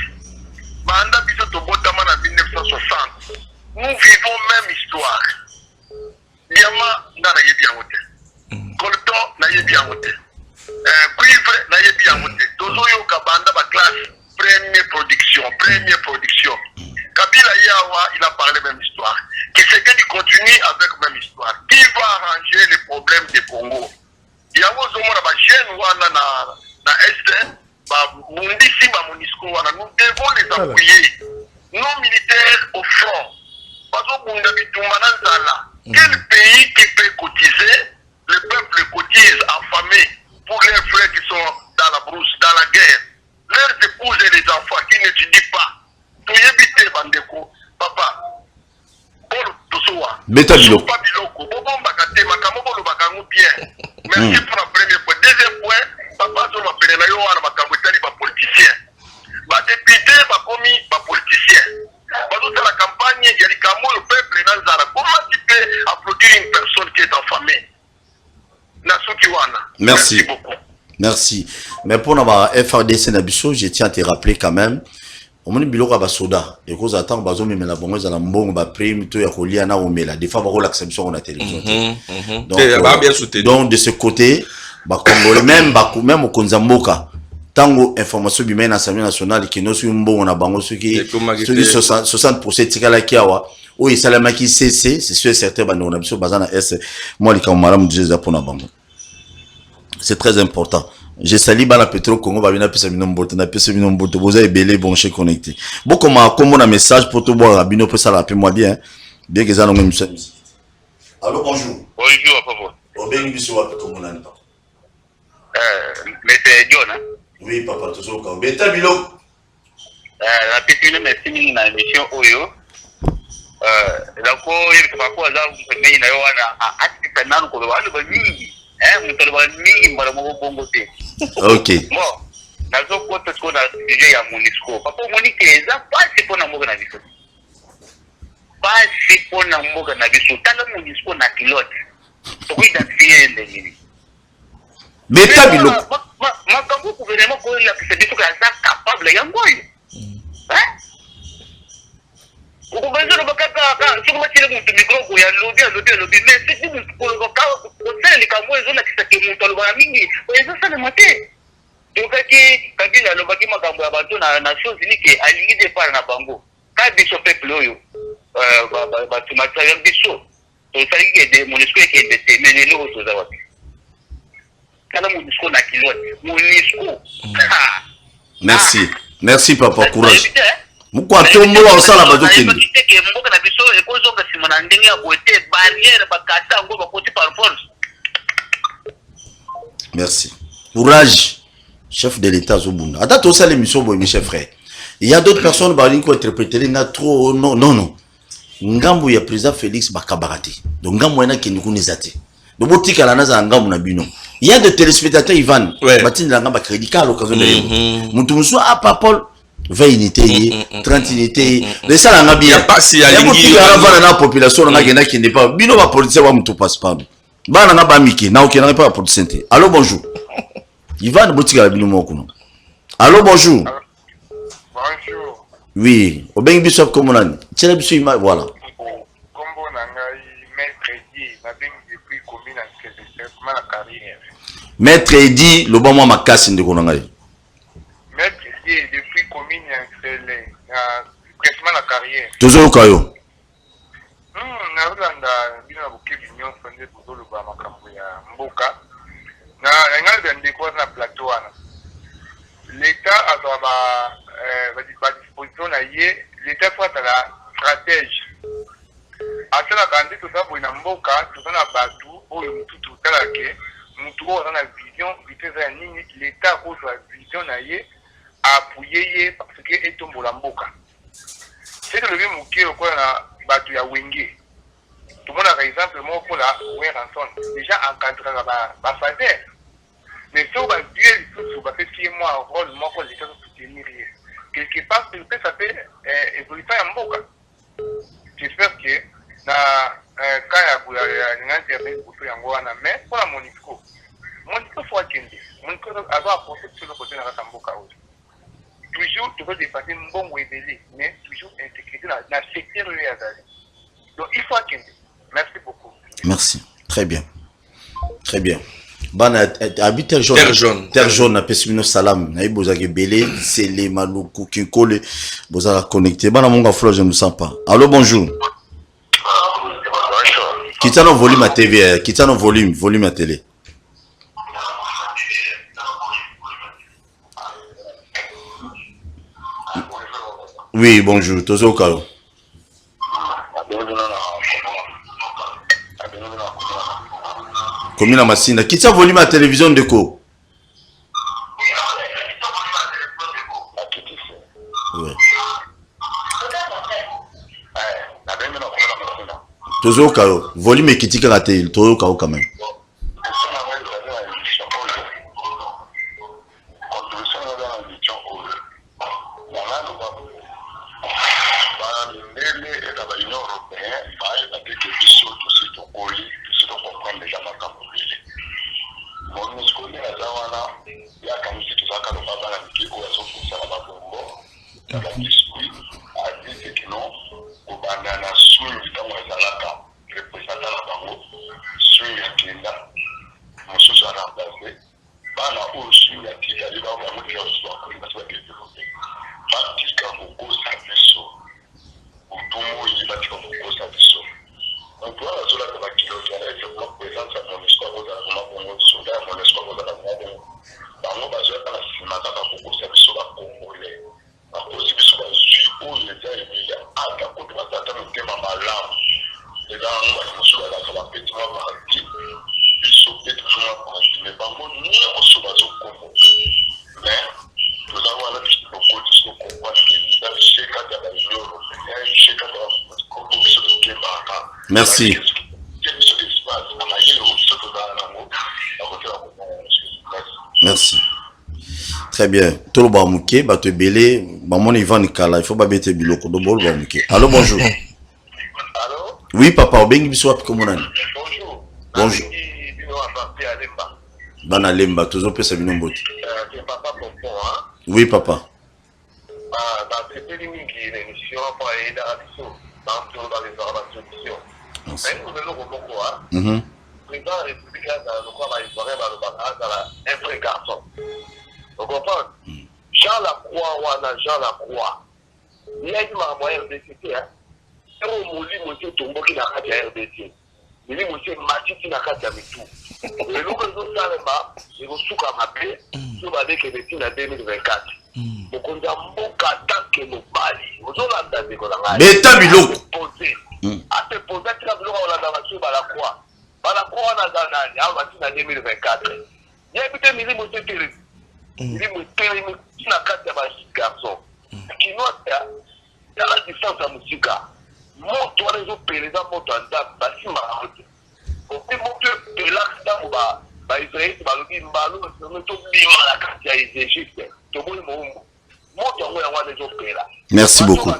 Manda biso to botama na 1960. Nous vivons même histoire. Diama na yebi yangote. Colton na yebi yangote. Cuivre na yebi yangote. Tozoyo kabanda ba classe première production. Kabila Yawa, il a parlé même histoire. Qui c'est que tu continues avec même histoire. Qui va arranger les problèmes du Congo? Il y a aussi un jeune wana na est ba mundisi ba MONUSCO wana, nous devons les appuyer. Nos militaires au front. Parce que quel pays qui peut cotiser? Le peuple cotise affamé pour les frères qui sont dans la brousse, dans la guerre. Leurs épouses et les enfants qui n'étudient pas. Tout y éviter, Bandeko. Papa, Paul Tosoa. Beta Biloko. Pas Biloko. Bobo Mbakate, Makamoko lo Bakango bien. Merci pour la première fois. Deuxième point, papa, sur ma pénénayo, on a Makamotali, ma politicien. Ma député, ma commis, ma politicien. Parce que la campagne, il y a des camots, le peuple, comment tu peux applaudir une personne qui est affamée? Merci beaucoup. Merci. Mais pour notre FRDC Nabiso, je tiens à te rappeler quand même. On a biloko ba soda. Et cause attend bazo me la bongo za la mbongo ba prime to ya kolia na omela. Des fois ba l'acception on a télévision. Donc de ce côté, ba Congolais même au Konzamboka. Tango information bimena na Assemblée nationale qui no su mbongo na bango ce qui 60% tikala kiawa. Oui, salamaki CC, c'est sûr et certain ba na biso bazana S. Moi les kamara mu déjà pour na bango. C'est très important. Je salue la Petro Congo, va venir pisa binombo, na pisa binombo, vous avez belé branché connecté. Bon comme un message pour tout boire, bino peut ça rappeler moi bien, bien que ça non même ça. Allô bonjour. Bonjour papa. Au bien biso wa Congo nani papa. Mais John hein. Oui papa toujours quand. Beta bilo. La petite merci mingi na émission oyo. La ko yebi pa ko za mpenyi na yo wana atika nanu ko ba ba mingi. Ok. Bon, nazo kote ko na sujet ya MONUSCO. Papa Monique eza pasi pona mboka na biso. Pasi pona mboka na biso. Tala MONUSCO na pilote. To identifier ndeni. Beta bilo. Makambo gouvernement ko la biso biso ka za capable ya ngoyo. Hein? Ukubenzela bakaka sukuma chile mu micro ko ya lobby mais c'est du ko ka conseil ka mo ezona kisake mu tolo ba mingi ezo sala mate donc Kabila lobaki makambo ya bato na chose ni ke alingi de par na bango ka biso peuple oyo ba tumata ya biso to sali ke de MONUSCO ke de te mais lelo to za wapi kana MONUSCO na kilote MONUSCO. Merci. Merci papa, courage. Mukwa tombola osala bazo kende. Ke mboka na biso ekozo ka simona ndenge ya bote barrière bakata ngo bakoti par force. Merci. Courage. Chef de l'État Zobunda. Attends, tout ça l'émission, mes chers frères. Il y a d'autres personnes qui ont interprété trop. Non. Ngambu ya président Félix Bakabarati. Donc ngambu yana ki niku nezate. Donc botika la naza ngambu na bino. Il y a des téléspectateurs Ivan. Batine la ngamba crédit à l'occasion de Muntu muso Paul 20 unités, 30 unités. Mais ça la ngabi. Il y a pas si il y a botika la na population na gena qui n'est pas bino ba politicien wa mutu passe pas. Ba na ba miki na okena pas politicien. Allô bonjour. Ivan botika la bino moko. Allô bonjour. Bonjour. Oui, au bien bisop comme on a dit. Voilà. Combo nangai maître Edi, na bengi depuis commune en la carrière. Maître Edi, le bon moment casse de konangai. Maître Edi depuis commune en la carrière. Toujours au caillou. Na Rwanda bina bukebi nyonso nde bozolo ba makambo ya mboka. Na ngal de quoi na plateau ana. L'État a ba disposition na ye, l'État faut être la stratège. Asala kandi to sabo na mboka, to na batu oyo mutu talake, mutu oyo na vision, vitesse ya nini l'État ko so vision na ye appuyer ye parce que etombola mboka. C'est le même muke ko na batu ya wenge. Tout le monde par exemple moi pour la Ranson, déjà encadré ba fader. Mais si on va dire tout va faire qui moi un rôle moi pour l'État soutenir quelque part ça peut évoluer en mboka. J'espère que na kaya ya n'intervient pour faire en wana mais pour la MONUSCO faut attendre MONUSCO va apporter sur le côté na mboka toujours tu veux dépasser un bon webeli mais toujours intégrer la secteur réel. Donc il faut attendre. Merci beaucoup. Merci. Très bien. Très bien. Bana habite terre jaune na pesimino salam na ibozake belé c'est les maluku qui collent bozala connecté bana monga flow je ne sens pas. Allô bonjour. Kitano volume à TV, kitano volume à télé. Oui, bonjour, Tozo Kalo. Commune à Massina. Qui t'a volume à la télévision de quoi? Oui. Tozo Kao. Volume et critique à la télé. Tozo Kao quand même. Merci. Merci. Très bien. Tout le monde mouké, bateau belé, maman Ivan Kala, il faut pas mettre biloko de bol mouké. Allô bonjour. Allô? Oui papa, au bengi biswap comme on a. Bonjour. Bonjour. Bana lemba, toujours peut sa binombote. C'est papa Pompon, hein? Oui papa. Dans cette émission pour aider à dans les organisations. Mais nous venons au Congo, hein? Le président de la République a le droit à un vrai garçon. Vous comprenez? Jean Lacroix. Il y a eu un moyen de RDC, hein? Et on m'a dit, monsieur Tombo qui n'a pas de RDC. Il dit, monsieur Matiti n'a pas de RDC. Le look de Salema, il vous souka ma paix, sur la déque de Tina 2024. Donc on a mon tant que nos bali. Vous avez des colons. Beta Biloko. À te poser, tu as besoin de la croix. La croix, on a dans la 2024. Il y a peut-être mis mon télé. Il y a mon télé, qui n'a qu'à faire un garçon. Qui n'a la distance à musique. Mon toit, les autres pays, les autres, mon toit, c'est ma route. Au plus, mon toit, c'est là que ça va. Israël, c'est le bimbalou, c'est le tout bimbalou, la carte des Égyptes. Tout le monde, mon toit, on a les autres pays là. Merci beaucoup.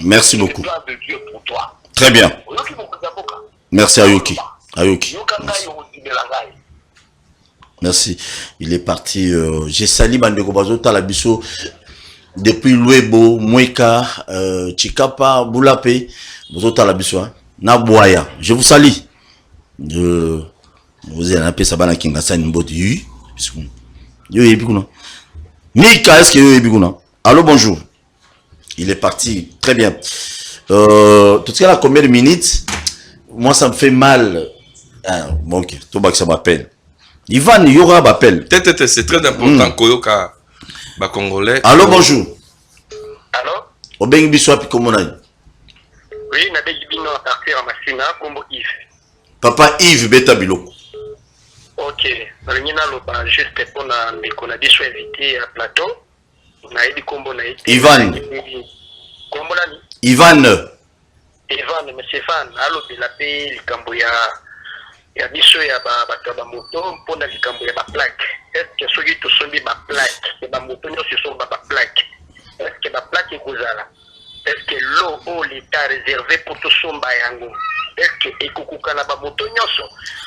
Merci beaucoup. Très bien. Merci Ayoki. Ayoki. Merci. Il est parti. J'ai sali Bandeko Bazota Labiso depuis Luebo, Mweka, Chikapa, Boulape, Bazota Labiso. Naboya. Je vous salue. Vous avez appelé Sabana Kingasa Nbodi. Mika, est-ce que vous avez allô, bonjour. Il est parti. Très bien. Tout ce cas, combien de minutes? Moi, ça me fait mal. Ah, bon, ok. Tout bas que ça m'appelle. Ivan, il y aura m'appelle. C'est très important. Koyoka, Congolais. Allô, bonjour. Allô? Obeng Biswa Pikomonai. Oui, Nabegi Bino à partir à Massina, comme Yves. Papa Yves Beta Biloko. Ok. Juste pour qu'on a déjà invité à plateau. Ivan. Ivan. Ivan, monsieur Fan, allo de la paix, le Camboya, il y a biso ya ba moto, pour la Camboya ba plaque. Est-ce que ceux qui sont ba plaque, et ba moto ne se sont ba plaque. Est-ce que ba plaque est gozala? Est-ce que l'eau ou l'état réservé pour tout son bayango? Est-ce que ekukuka na ba moto nyoso?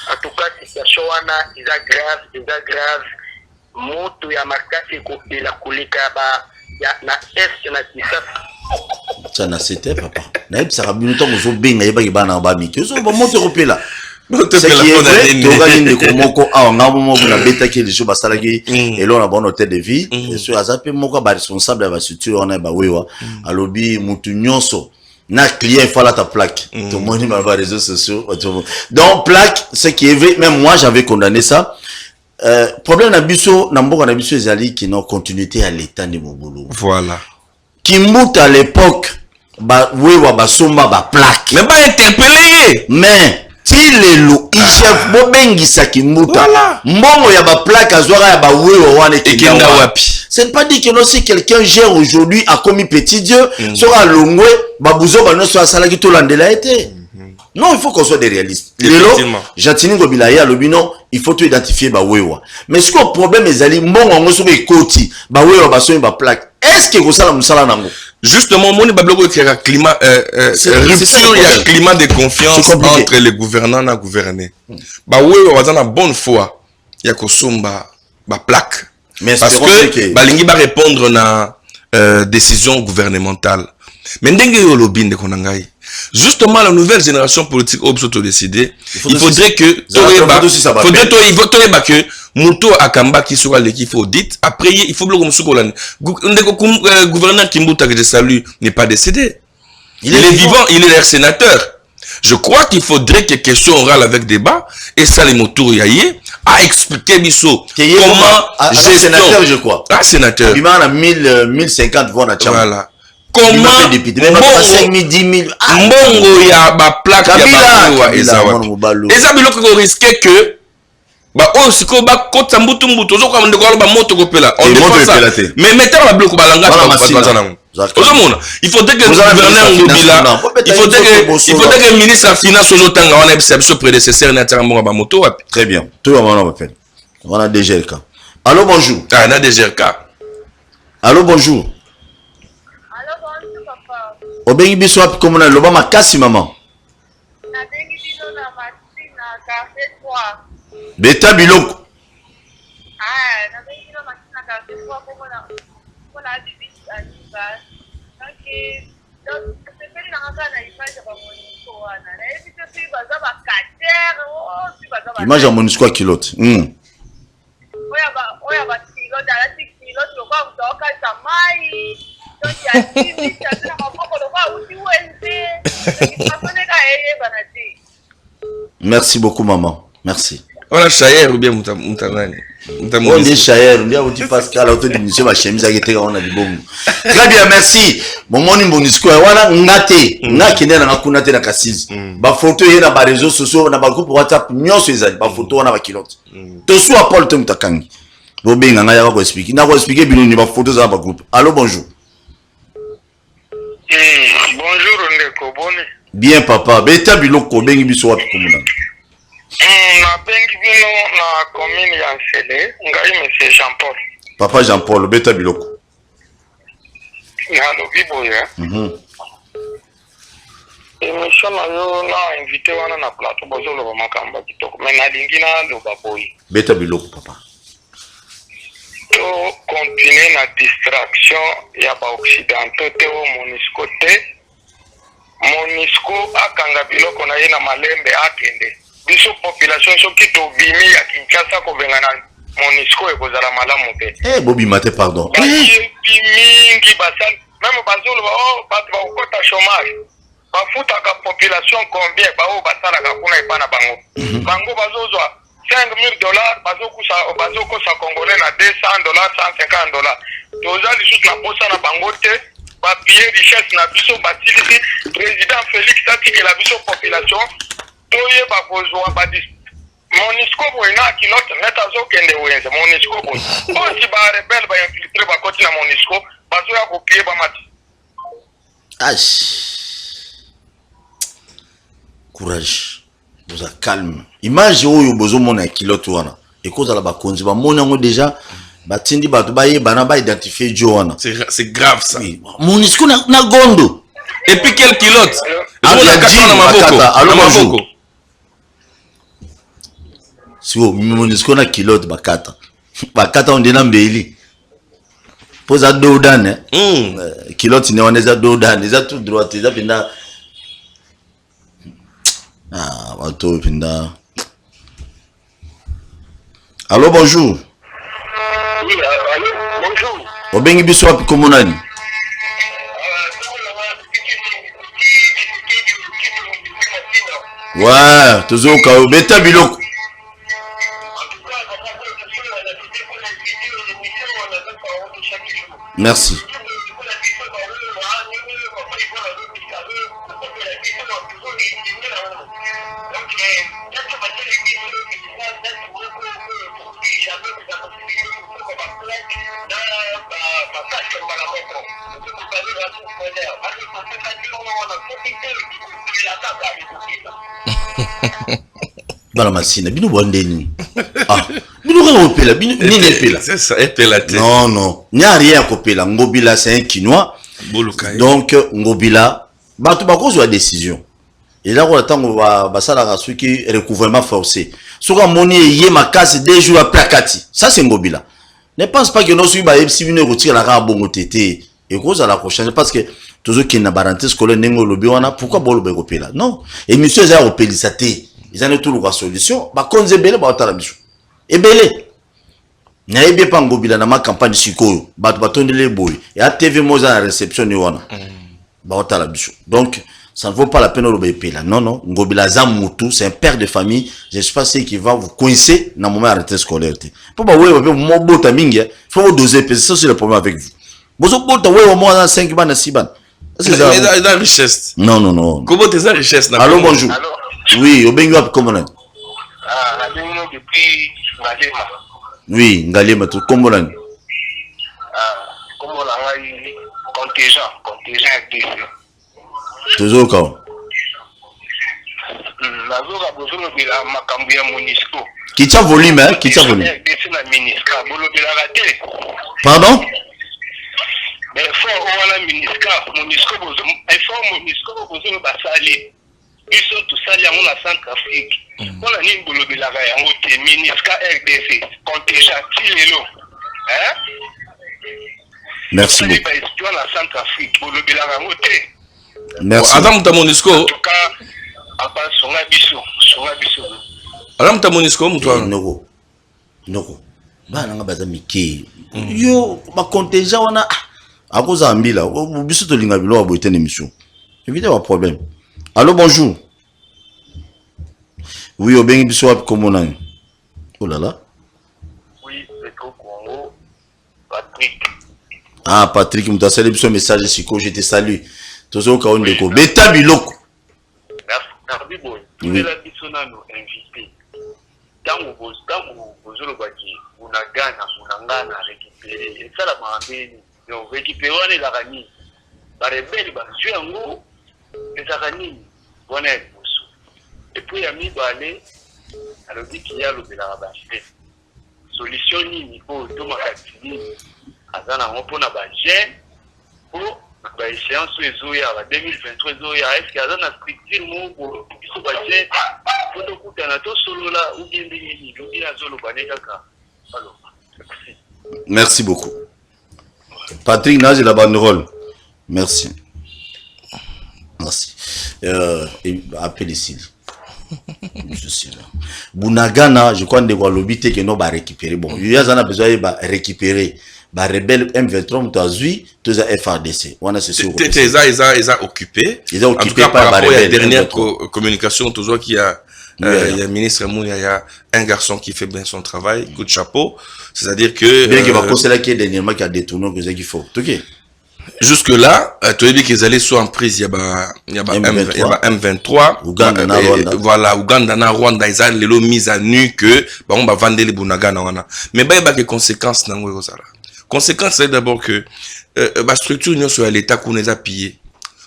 En tout cas, situation wana, ils a grave. Moto ya makasi ko de la kulika ba ya na est na kisasa. Ça n'a c'était papa. Naïb ça rabino to zo benga yeba yebana ba mi. Kezo ba moto kopela. C'est qui est vrai, Toga ni komoko a nga momo na beta ki les choses basalaki et là on a bon hôtel de vie et sur azape moko ba responsable ya ba structure on a ba wewa alobi mutu nyonso na client il faut la ta plaque. Tout le monde m'a va réseaux sociaux. Donc plaque ce qui est vrai, même moi j'avais condamné ça. Problème na biso na mboka na biso ezali qui non continuité à l'état de Mobolo. Voilà. Kimbuta à l'époque ba wewa ba somba ba plaque. Mais pas interpellé. Mais si les loups chef bobengisa Kimbuta. Voilà. Mbongo ya ba plaque azwara ya ba wewa wana ekenda wapi. C'est pas dit que non si quelqu'un gère aujourd'hui a commis petit Dieu sera longwe ba buzo ba no so asala ki to landela été. Non, il faut qu'on soit des réalistes. J'attends que Bilaya le bino, il faut tout identifier ba wewa. Mais ce que le problème est ali mbongo ngo so be koti ba wewa ba so ba plaque. Est-ce que ça la musala nango? Justement, mon babloko il y a climat rupture, il y a climat de confiance entre les gouvernants et les gouvernés. Ba wewa wazana bonne foi. Il y a ko somba ba plaque. Mais parce que balingi ba répondre na décision gouvernementale. Mais ndenge yo lobby de konangai. Justement, la nouvelle génération politique a décidé. Il faudrait que Mouto Akamba qui sera l'équipe audit. Après, il faut que le gouverneur Kimbuta que je salue n'est pas décédé. Il est vivant, il est leur sénateur. Je crois qu'il faudrait que question orale avec débat et ça les motos yaye a expliqué Bissot comment sénateur je crois. Ah sénateur. Il a 1050 voix na Tchamba. Voilà. Comment mbongo ya ba plaque ya ba eza wapi eza biloko ko risquer que ba o siko ba kota mbutu ozo kwa ndeko ba moto kopela on défend ça mais mettez la biloko balanga il faudrait que le gouverneur Ngobila il faudrait que le ministre des finances ozotanga wana biso prédécesseur na tanga mbongo ba moto wapi. Très bien, tout le monde m'appelle. On a DGRK. Allô bonjour. Ah on a DGRK. Allô bonjour. Obengi biso wapi komona loba makasi maman. Na bengi bino na Masina café 3. Beta biloko. Image à Monisco à Kilote. Merci beaucoup, maman. Merci. Voilà, Chayer ou bien Moutanani. On dit Chayer, on dit Outi Pascal, auto de monsieur, ma chemise a été on a dit bon. Très bien, merci. Mon moni Monisco, voilà, ngate, ngakine na kunate na kasizi. Ba photo yé na ba réseaux sociaux, na ba groupe WhatsApp, nyonso ezali, ba photo wana ba kilote. To so Paul Temtakangi. Bobenga nga ya ko expliquer. Na ko expliquer bino ni ba photo za ba groupe. Allô, bonjour. Bonjour Ndeko, boni. Bien papa, beta biloko bengi biso wapi komuna. Na bengi bino na commune ya Nsele, ngai monsieur Jean-Paul. Papa Jean-Paul, beta biloko. Na lobi boya. Émission na yo na invité wana na plateau bozo loba makamba kitoko. Mais na lingi na loba boy. Beta biloko papa. To continuer na distraction ya ba occidentaux te o Monisco te. Monisco akanga biloko na ye na malembe akende. Biso population soki to bimi ya Kinshasa ko bengana Monisco ekozala malamu te. Bobi mate pardon. Mingi basal même bazolo batu ba ukota chômage. Bafutaka population combien ba o basala ka kuna ipana bango. Bango bazozwa $5,000 bazokosa congolais na $200 $150. Toza lisusu na posa na bango te. Papier richesse na biso batilisi président Félix Tshisekedi la biso population toye bakozwa badis Monisco boyna kilote meta zo kende wenze Monisco boy osi ba rebelle ba infiltrer ba koti na Monisco bazo ya kopier ba mati. Courage, vous êtes calme. Image oyo bozo mona kilote wana ekoza la bakonzi ba mona ngo déjà batindi batu baye bana ba identifier Joana. C'est grave ça. Oui. Monisco na gondo. Et puis quel kilote? Allô, bonjour. Si vous Monisco na kilote bakata. Bakata on dena mbeli. Poza dodan kilote ne waneza dodan, eza tout droit, eza pinda. Wato pinda. Allô, bonjour. Oui, allô, bonjour. Obengi biso wapi komonani? Ouais, toujours au beta biloko. Merci. Bala masina bino bondeni bino ka opela bino nini epela c'est ça epela te non n'y a rien à kopela ngobila c'est un Kinois donc ngobila batu bakozo la décision et là on attend ba sala ka suki recouvrement forcé soka moni yé makasi 2 jours après kati ça c'est ngobila ne pense pas que nous suivi ba ebsi bino retire la ka bongo tété et cause à la prochaine parce que toujours qui na parenthèse scolaire nengo lobi wana pourquoi bolo be kopela non et monsieur za opelisa te ils en ont tout la solution ba konze belé ba otala biso ebele na ebe pa ngobila na ma campagne sikoyo ba tondele boy et à TV moza na réception ni wana ba otala biso donc ça ne vaut pas la peine de epela non ngobila za mutu c'est un père de famille j'espère c'est qui va vous coincer dans moment arrêté scolaire pour ba ouais mo bota mingi faut vous doser ça c'est le problème avec vous bozo bota ouais au moins 5 ban 6 ban c'est la richesse non comment t'es la richesse na allô bonjour. Allô? Oui, au Bengu comment on depuis Ngalema. Oui, Ngalema tout comment on comment on a contingent toujours quand nazoka bozolo bila makambu ya Monisco qui t'a volume hein qui t'a volume pardon mais faut wala Monisco bozolo basali biso tosali yango na Centrafrique mpona nini bolobelaka yango te MINUSCA RDC contingent ti lelo merci beaucoup bahistoire na Centrafrique bolobelaka yango te merci Adam ta MONUSCO en tout cas apa songa biso Adam ta MONUSCO mutwa noko bana nga baza mike yo ba contingent wana akoza ambila biso to linga bilo abo etene mission éviter un problème. Allô, bonjour. Oui, au bien biso comment on. Oh là là. Oui, c'est au Congo. Patrick. Ah, Patrick, tu as salué son message ici que je te salue. Toujours quand on déco. Beta biloko. Merci boy. Nous la bisona nous invité. Dans vos baki, on a gagné récupérer. Et ça la mambeni. Donc récupérer la rani. Ba rebelle ba zuango. Et puis, il y a mis balé, alors dit qu'il y a le belabaché. Solution ni pour tout ma activité. Azana on pour na bagé pour la échéance sur les 2023 est-ce qu'il y a une structure pour ce bagé pour nous coûter na to solo là ou bien ni à solo baneka. Alors, merci beaucoup. Patrick Nage la banderole. Merci. Merci. Appelez ici. Je suis là. Bunagana, je crois que nous avons que nous avons récupéré. Bon, il y a besoin de récupérer. Les rebelles M23, nous avons FARDC. On a ce sûr. Ils ont occupé. Ils ont occupé par rapport à la dernière communication, toujours qu'il y a un ministre Mouya, il y a un garçon qui fait bien son travail, coup de chapeau. C'est-à-dire que. Bien qu'il y a c'est là qui est dernièrement qui a détourné que c'est qu'il faut. Ok. Jusque là, tu as dit qu'ils allaient soit en prise, il y a M23, voilà, Ouganda na Rwanda, ils ont les mis à nu que, on va vendre les Bunagana. Mais il y a des conséquences dans le conséquence, c'est d'abord que, la structure nous sur l'État qu'on les a pillés.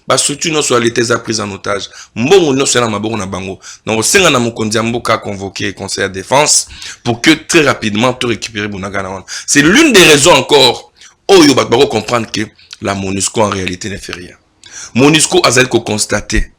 La structure nous sur l'État les a pris en otage. Mbongo nous sur la mabongo na bango. Donc, c'est un amokondiambo qui a convoqué le conseil de défense pour que très rapidement, tu récupères Bunagana. C'est l'une des raisons encore, où il faut comprendre que la MONUSCO en réalité ne fait rien. MONUSCO a constaté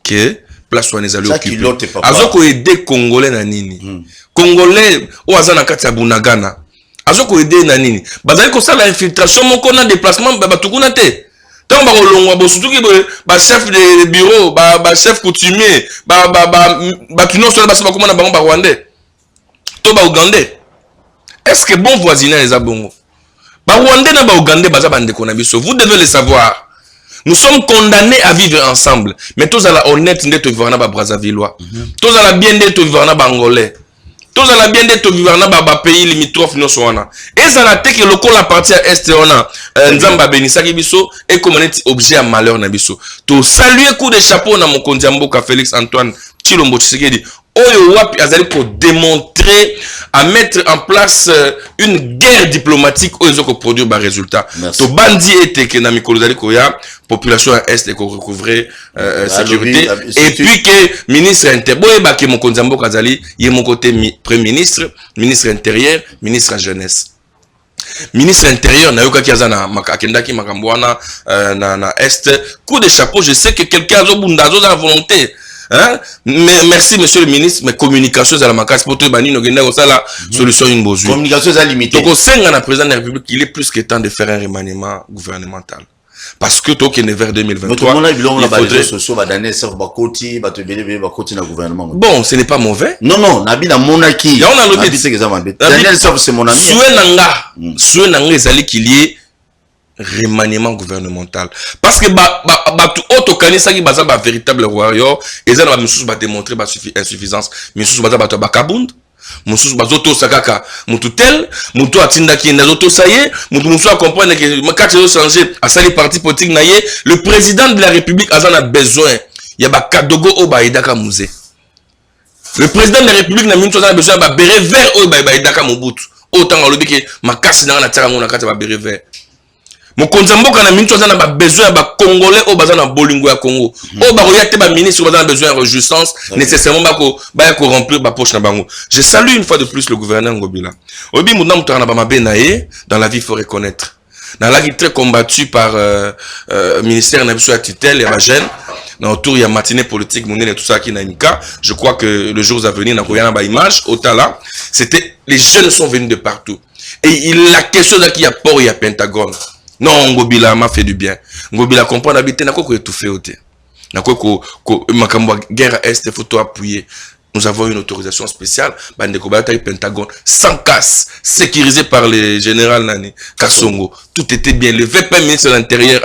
que place où on est allé occuper. Azoko aider Congolais na nini. Congolais ou azana kati ya Bunagana. Azoko aider na nini. Bazali ko sala infiltration moko na déplacement ba tukuna te. Tant ba kolongwa bo surtout que ba chef de bureau, ba chef coutumier, ba kino so ba saba komana bango ba Rwandais. To ba Ougandais. Est-ce que bon voisinage les abongo? Vous devez le savoir. Nous sommes condamnés à vivre ensemble. Mais tous à la honnête d'être vivant à Brazzavillois. Tous à la bien d'être vivant à Bangolais. Tous à la bien d'être vivant à pays limitrophes. Et ça a été que le col à partir à Est, on a Nzamba Benissa Kibiso et comme on est objet à malheur Nabiso. Tout saluer coup de chapeau na Mokondiambo ka Félix Antoine Chilombo Tshisekedi. Oyo wapi azali pour démontrer à mettre en place une guerre diplomatique où ils ont produire des résultats. To bandi était que na mikolo zali koya population à est et ko recouvrer sécurité et puis que ministre intérieur ba ke Mokondiambo kazali yé mon côté premier ministre, ministre intérieur, ministre jeunesse. Ministre intérieur na yoka ki azana makakenda ki makambwana na est coup de chapeau, je sais que quelqu'un a bundazo dans la volonté. Hein? Mais merci monsieur le ministre, mais communication à la macasse pour tout bani no genda ko sala solution une besoin. Communication est limitée. Donc au sein de la président de la République, il est plus que temps de faire un remaniement gouvernemental. Parce que toi qui est vers 2023, bon, ce n'est pas mauvais. Non, Nabila Monaki. Daniel Sof, c'est mon ami. Souhait nanga ezali qu'il y ait remaniement gouvernemental. Parce que tout autre kanisa qui basa ba véritable warrior, et ça va nous démontrer ba insuffisance. Mais sous basa ba kabund. Mususu bazoto sakaka mutu tel mutu atinda ki nazoto saye mutu a comprendre que makati zo changer à sali parti politique naye le président de la République a besoin ya ba kadogo o ba idaka musée. Le président de la République na minto a besoin ba béret vert o ba idaka mobutu autant lobi que makasi na tsaka ngona kati ba béret vert. Mokonzi mboka na minto a besoin ba congolais au bazana bolingo ya Congo o ba royate ba ministre bazana besoin de rejuissance nécessairement ba ko remplir ba poche na bango. Je salue une fois de plus le gouverneur Ngobila. Obi mudna mutana ba mabe naé dans la vie il faut reconnaître. Dans la vie très combattu par ministère na biso ya tutelle et ba jeune autour il y a matinée politique monnaie et tout ça qui n'a pas. Je crois que le jour à venir n'a rien à image au là, c'était les jeunes sont venus de partout et la question là qui a port il y a Pentagone. Non, Ngobila m'a fait du bien. Ngobila comprend d'habiter n'a quoi tout fait au thé. N'a quoi que ma guerre est il faut tout appuyer. Nous avons une autorisation spéciale, Pentagone, sans casse, sécurisé par le général Nani Kassongo. Tout était bien. Le VP ministre de l'Intérieur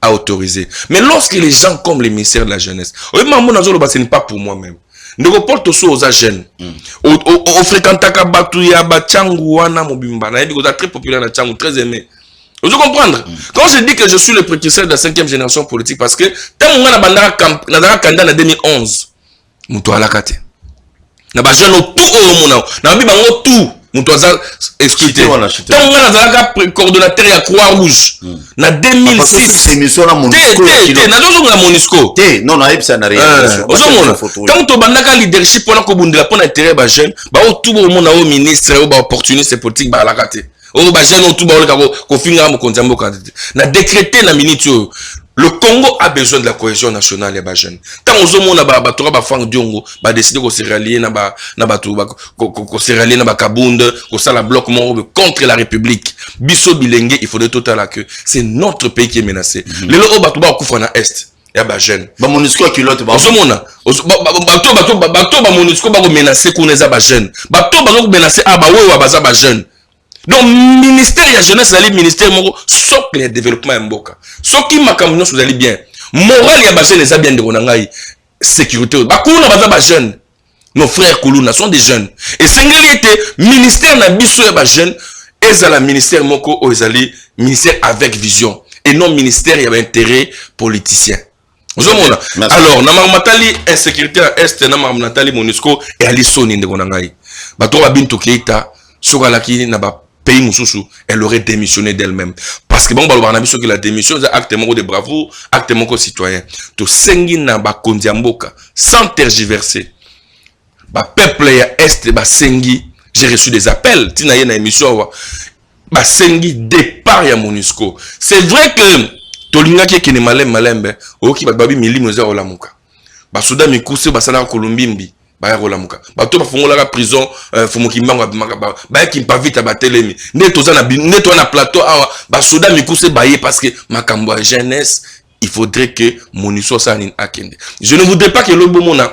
a autorisé. Mais lorsque les gens comme les ministères de la jeunesse, ce n'est pas pour moi-même. Nous reportons aux jeunes. Au fréquentaka Batouya, Batchangouana, Mobimba, très populaire na Tchangou, très aimé. Vous comprendre? Quand je dis que je suis le précurseur de la 5e génération politique, parce que tant qu'on a bandara candidat en 2011, Moutou Alakate. Na ba jeune tout au monde na bi bango tout muto za excité tant on a za coordonnateur ya Croix-Rouge na 2006 c'est mission na Monisco na dozo na Monisco non na ipsa na rien quand to bandaka leadership pona ko bundela pona intérêt ba jeune ba tout au monde au ministre au ba opportuniste politique ba lakate au ba jeune tout ba ko finga mo konzambo na décréter na minute. Le Congo a besoin de la cohésion nationale et jeune. Tant aux hommes ba fang diongo ba décider ko se rallier na se rallier na Kabund ko sala bloc contre la République. Biso bilenge il faudrait total que c'est notre pays qui est menacé. Les lo ba kufa na est ya ba jeune. Ba Monusco kilote ba osomona ba Monusco ba ko menacer ko neza ba jeune. Ba ko menacer ba wewa ba za ba jeune. Donc, ministère de la jeunesse, c'est le ministère socle le développement mboka. Ce qui m'a comme nous, vous allez bien. Moral, il y a des jeunes, bien de sécurité. Bakouna, baza jeunes. Nos frères Koulouna sont des jeunes. Et c'est un ministère na biso ya jeunes. Et ça la ministère moko, ou ezali ministère avec vision. Et non ministère, il y a intérêt politicien. Alors, na matali insécurité à est, na matali Monisco et ali soni ndeko nangai. Bato ba Bintou Keita, sokalaki na ba pays Moussoussou, elle aurait démissionné d'elle-même. Parce que bon, qu'il a démissionné, c'est acte de bravoure, acte de citoyen. To sengi na ba kondiamboka, sans tergiverser. Ba peuple ya est, ba sengi, j'ai reçu des appels, tina yé na émission, ba sengi départ ya Monusco. C'est vrai que, tolinga ki ne malembe, oki ba babi mili moza olamuka. Ba souda mikuse, ba sala Colombimbi. Ba yakolamuka bato bafungola la prison fumukimbango ba ki pa vite ba telemi neto na plateau awa ba soda mikuse baye parce que makambo jeunesse il faudrait que Monisco sanin akende. Je ne voudrais pas que le bomona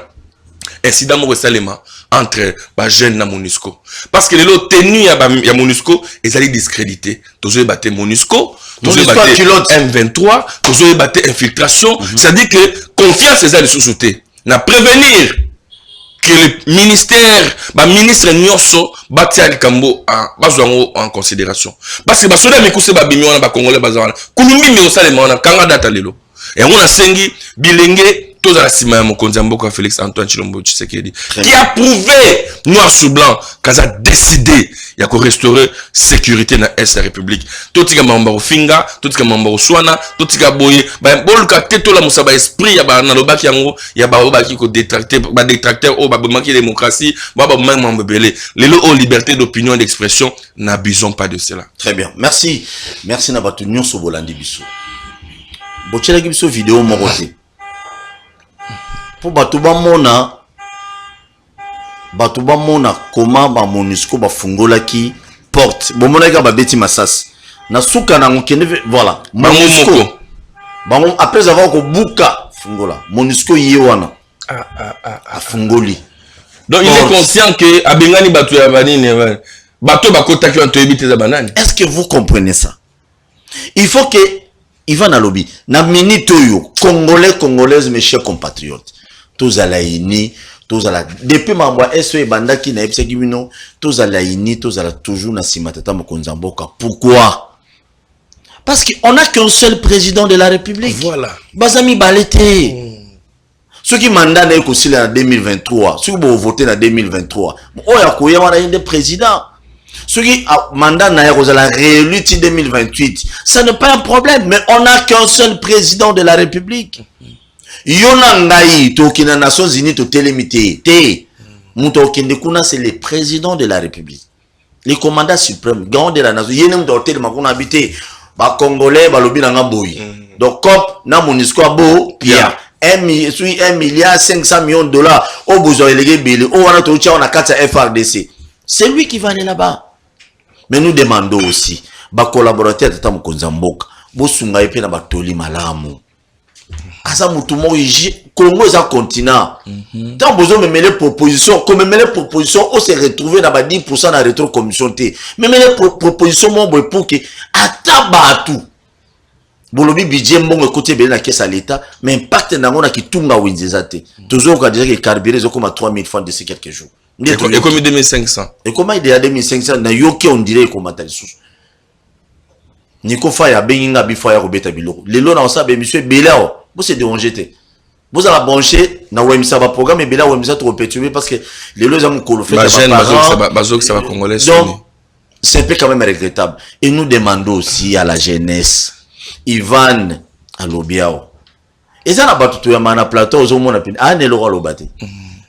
incident mo salema entre ba jeune na Monisco parce que le tenu ya Monisco ils allaient discréditer tozo battre Monisco tozo battre M23 tozo battre infiltration, ça dit que confiance c'est les sous-souté na prévenir que le ministère, le ministre Nyonso, batia Kambo en considération. Parce que basoda mikuse ba bimio na Congolais bazana. Kulumbi mi osalema na kanga data lelo. Et on a sengi bilenge tous à la sima Mokonzi Mboka Félix Antoine Tshilombo Tshisekedi qui a prouvé noir sur blanc qu'il a décidé il y a qu'on restaurer sécurité dans l'Est de la République. Tout ce qui est membre Finga, tout ce qui est membre Swana, tout ce qui est boyé, bah bolka teto la musaba esprit ya ba na lobaki yango ya ba obaki ko détracter ba détracteur o ba manquer démocratie, ba membre belé. Les lots liberté d'opinion et d'expression, n'abusons pas de cela. Très bien. Merci. Merci na batu nyonso bolandi biso. Bochela biso vidéo morote. Pour batuba mona comment ba Monusco ba fungola ki porte bomona ka ba beti masas na suka na ngokende voilà Monusco bango après avoir ko buka fungola Monusco yewana fungoli donc il est conscient que abengani batu ya banini bato bakota ki anto ebite za banani. Est-ce que vous comprenez ça? Il faut que Ivan Alobi na minute yo congolaises mes chers compatriotes tous à la ini, tous à la depuis mambwa SOE bandaki na epseki bino tous à la ini, tous à la toujours na simatata Mokonzi Mboka. Pourquoi? Parce qu'on n'a qu'un seul président de la République. Voilà. Bazami balete. Ceux qui mandat na ekosila en 2023, ceux qui vont voter en 2023, oya koya wana yende président. Ceux qui mandat na ekosala réélu en 2028, ça n'est pas un problème, mais on n'a qu'un seul président de la République. Yona ngai tokina Nations Unies to télémité té muto okende kuna c'est le président de la République, le commandant suprême grand de la nation yene muto hôtel makuna habité ba congolais ba lobi na boyi donc cop na Monusco bo pia 1 milliard 500 millions de dollars au besoin élégué belé au wana to on a 4 FRDC. C'est lui qui va aller là-bas. Mais nous demandons aussi ba collaborateur tata mokonza mboka bo sunga epe na batoli malamu. Asa mutu mo Congo est un continent. Tant besoin de mêler propositions, comme mêler propositions, on s'est retrouvé dans 10% de rétro commission T. Mais mêler propositions mon boy pour que atabatu. Bolobi budget mon côté bien la caisse à l'état, mais impact na ngona ki tunga winzezate. Toujours quand déjà que carburé zo comme à 3000 francs d'ici quelques jours. Et comme 2500. Et comment il est à 2500 na yoke on dirait comme matali sous. Niko faya benginga bi faya robeta biloko. Lelo na osabe monsieur Belao, vous c'est déranger. Vous allez brancher dans le programme et bien là vous trop perturbé parce que les lois ont fait ça va congolais. Donc c'est un peu quand même regrettable. Et nous demandons aussi à la jeunesse, Ivan à l'Obiao. Et ça n'a pas tout à mana plateau aux hommes ah ne l'aura l'obati.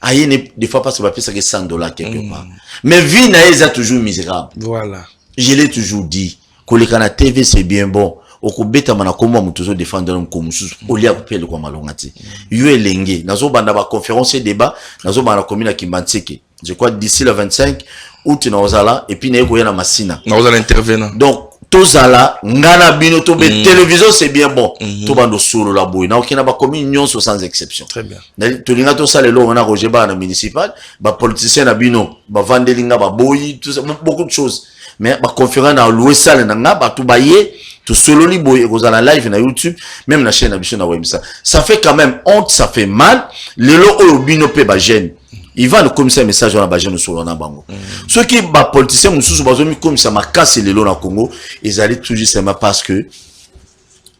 Aïe des fois parce que ça fait $100 quelque part. Mais vie n'a toujours misérable. Voilà. Je l'ai toujours dit. Kolekana TV c'est bien bon. Okubeta mana komwa mutuzo défendre l'homme comme sous olia kupele kwa malongati yo elenge nazo banda ba conférence et débat nazo banda commune Kimbantseke je crois d'ici le 25 août na ozala et puis na yeko na masina na ozala intervenant donc tozala ngana bino to be télévision c'est bien bon to bando solo la boy na okina ba commune nyonso sans exception très bien to linga to sala lo na Roger ba na municipal ba politicien na bino ba vandelinga ba boy tout ça beaucoup de choses mais ba conférence na louer salle na nga ba to baye tout solo li boy vous allez live na YouTube même la chaîne na websa ça fait quand même honte ça fait mal le lo obino pe ba jeune il va nous comme ça message na ba jeune solo na bango ceux qui ba politiciens mususu bazomi comme ça ma casse le lo na Congo ils allaient toujours seulement parce que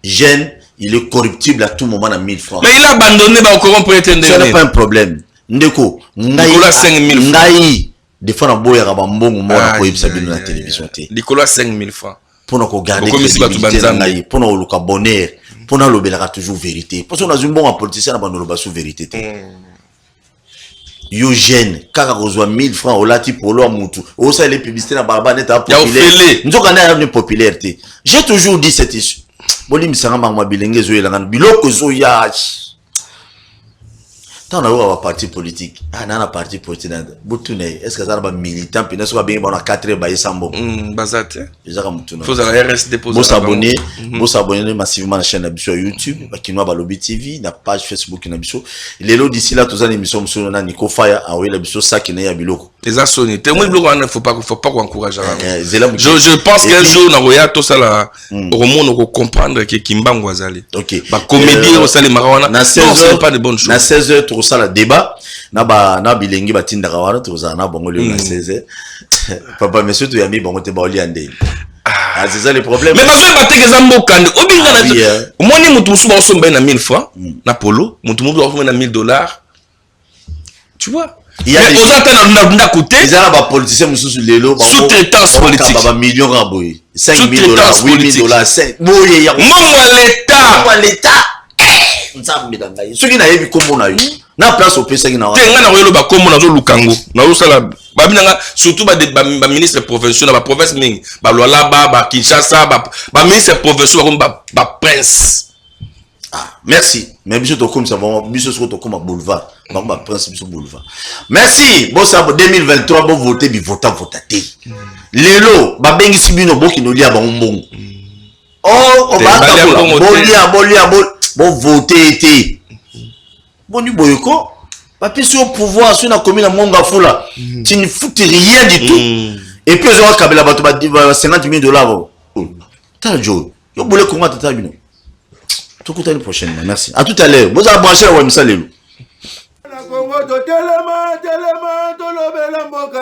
jeune il est corruptible à tout moment à 1000 francs mais il a abandonné ba corrompre étendé ça n'est pas un problème ndeko Nicolas 5000 francs ngai des fois na boya ba mbongo mo na ko yebisa bino na télévision té Nicolas 5000 francs pour nous garder crédibilité pour nous le bonheur pour nous le toujours vérité parce qu'on a un bon politicien dans le sous vérité yo jeune kaka kozwa 1000 francs au lati polo a mutu au ça les publicités na baba net populaire nzoka na une popularité j'ai toujours dit cette issue boli misanga ma bilenge zo yelanga biloko zo ya tant na wa parti politique na parti politique butune est-ce que ça va militant puis n'est-ce pas bien bon na 4 ba isambo bazate ezaka mutuna faut la RS déposer vous s'abonner massivement à la chaîne na biso YouTube Kinwa Balobi TV na page Facebook na biso lelo d'ici là tous les émissions monsieur na Nico Faya a oui la biso ça qui n'est ya biloko les assonis témoin blog il faut pas qu'on encourage je pense qu'un jour na roya tout ça là au monde on comprendre que Kimbangu azali OK ba comédie au salé marawana na 16h pas de bonnes choses na 16h tout ça le débat na bilengi batinda kawana tout ça na bongo le na 16h papa monsieur tu yami bongo te ba oli ande ah c'est ça le problème mais parce que bateke zambo kande obinga na moni mutu musu ba osomba na 1000 francs na polo mutu musu ba osomba na $1000 tu vois il y a des gens qui côté ils ont des politiciens lelo sous-traitance politique ba millions raboy $5000 $8000 5 boye ya l'état nzambe dangai soki na yebi kombo na yo na place opesa ki na wa tenga na yelo ba kombo na zo lukango na zo sala ba binanga surtout ba ministre provincial ba province mingi ba Lualaba ba Kinshasa ba ministre provincial ba prince merci mais biso to comme ça bon biso to comme boulevard ba prince biso boulevard merci bon ça 2023 bon voter bi voter té lelo ba bengi sibino boki no lia ba mbongo oh ba bolia bon voter été bon du boyko papier sur le pouvoir sur la commune à Mongafula tu ne fous rien du tout et puis ils ont kabela bato ba $50,000 ta jo yo boule comment tata bino tout coup l'année prochaine merci à tout à l'heure vous allez brancher wa misalelo na Congo to telema to lobela mboka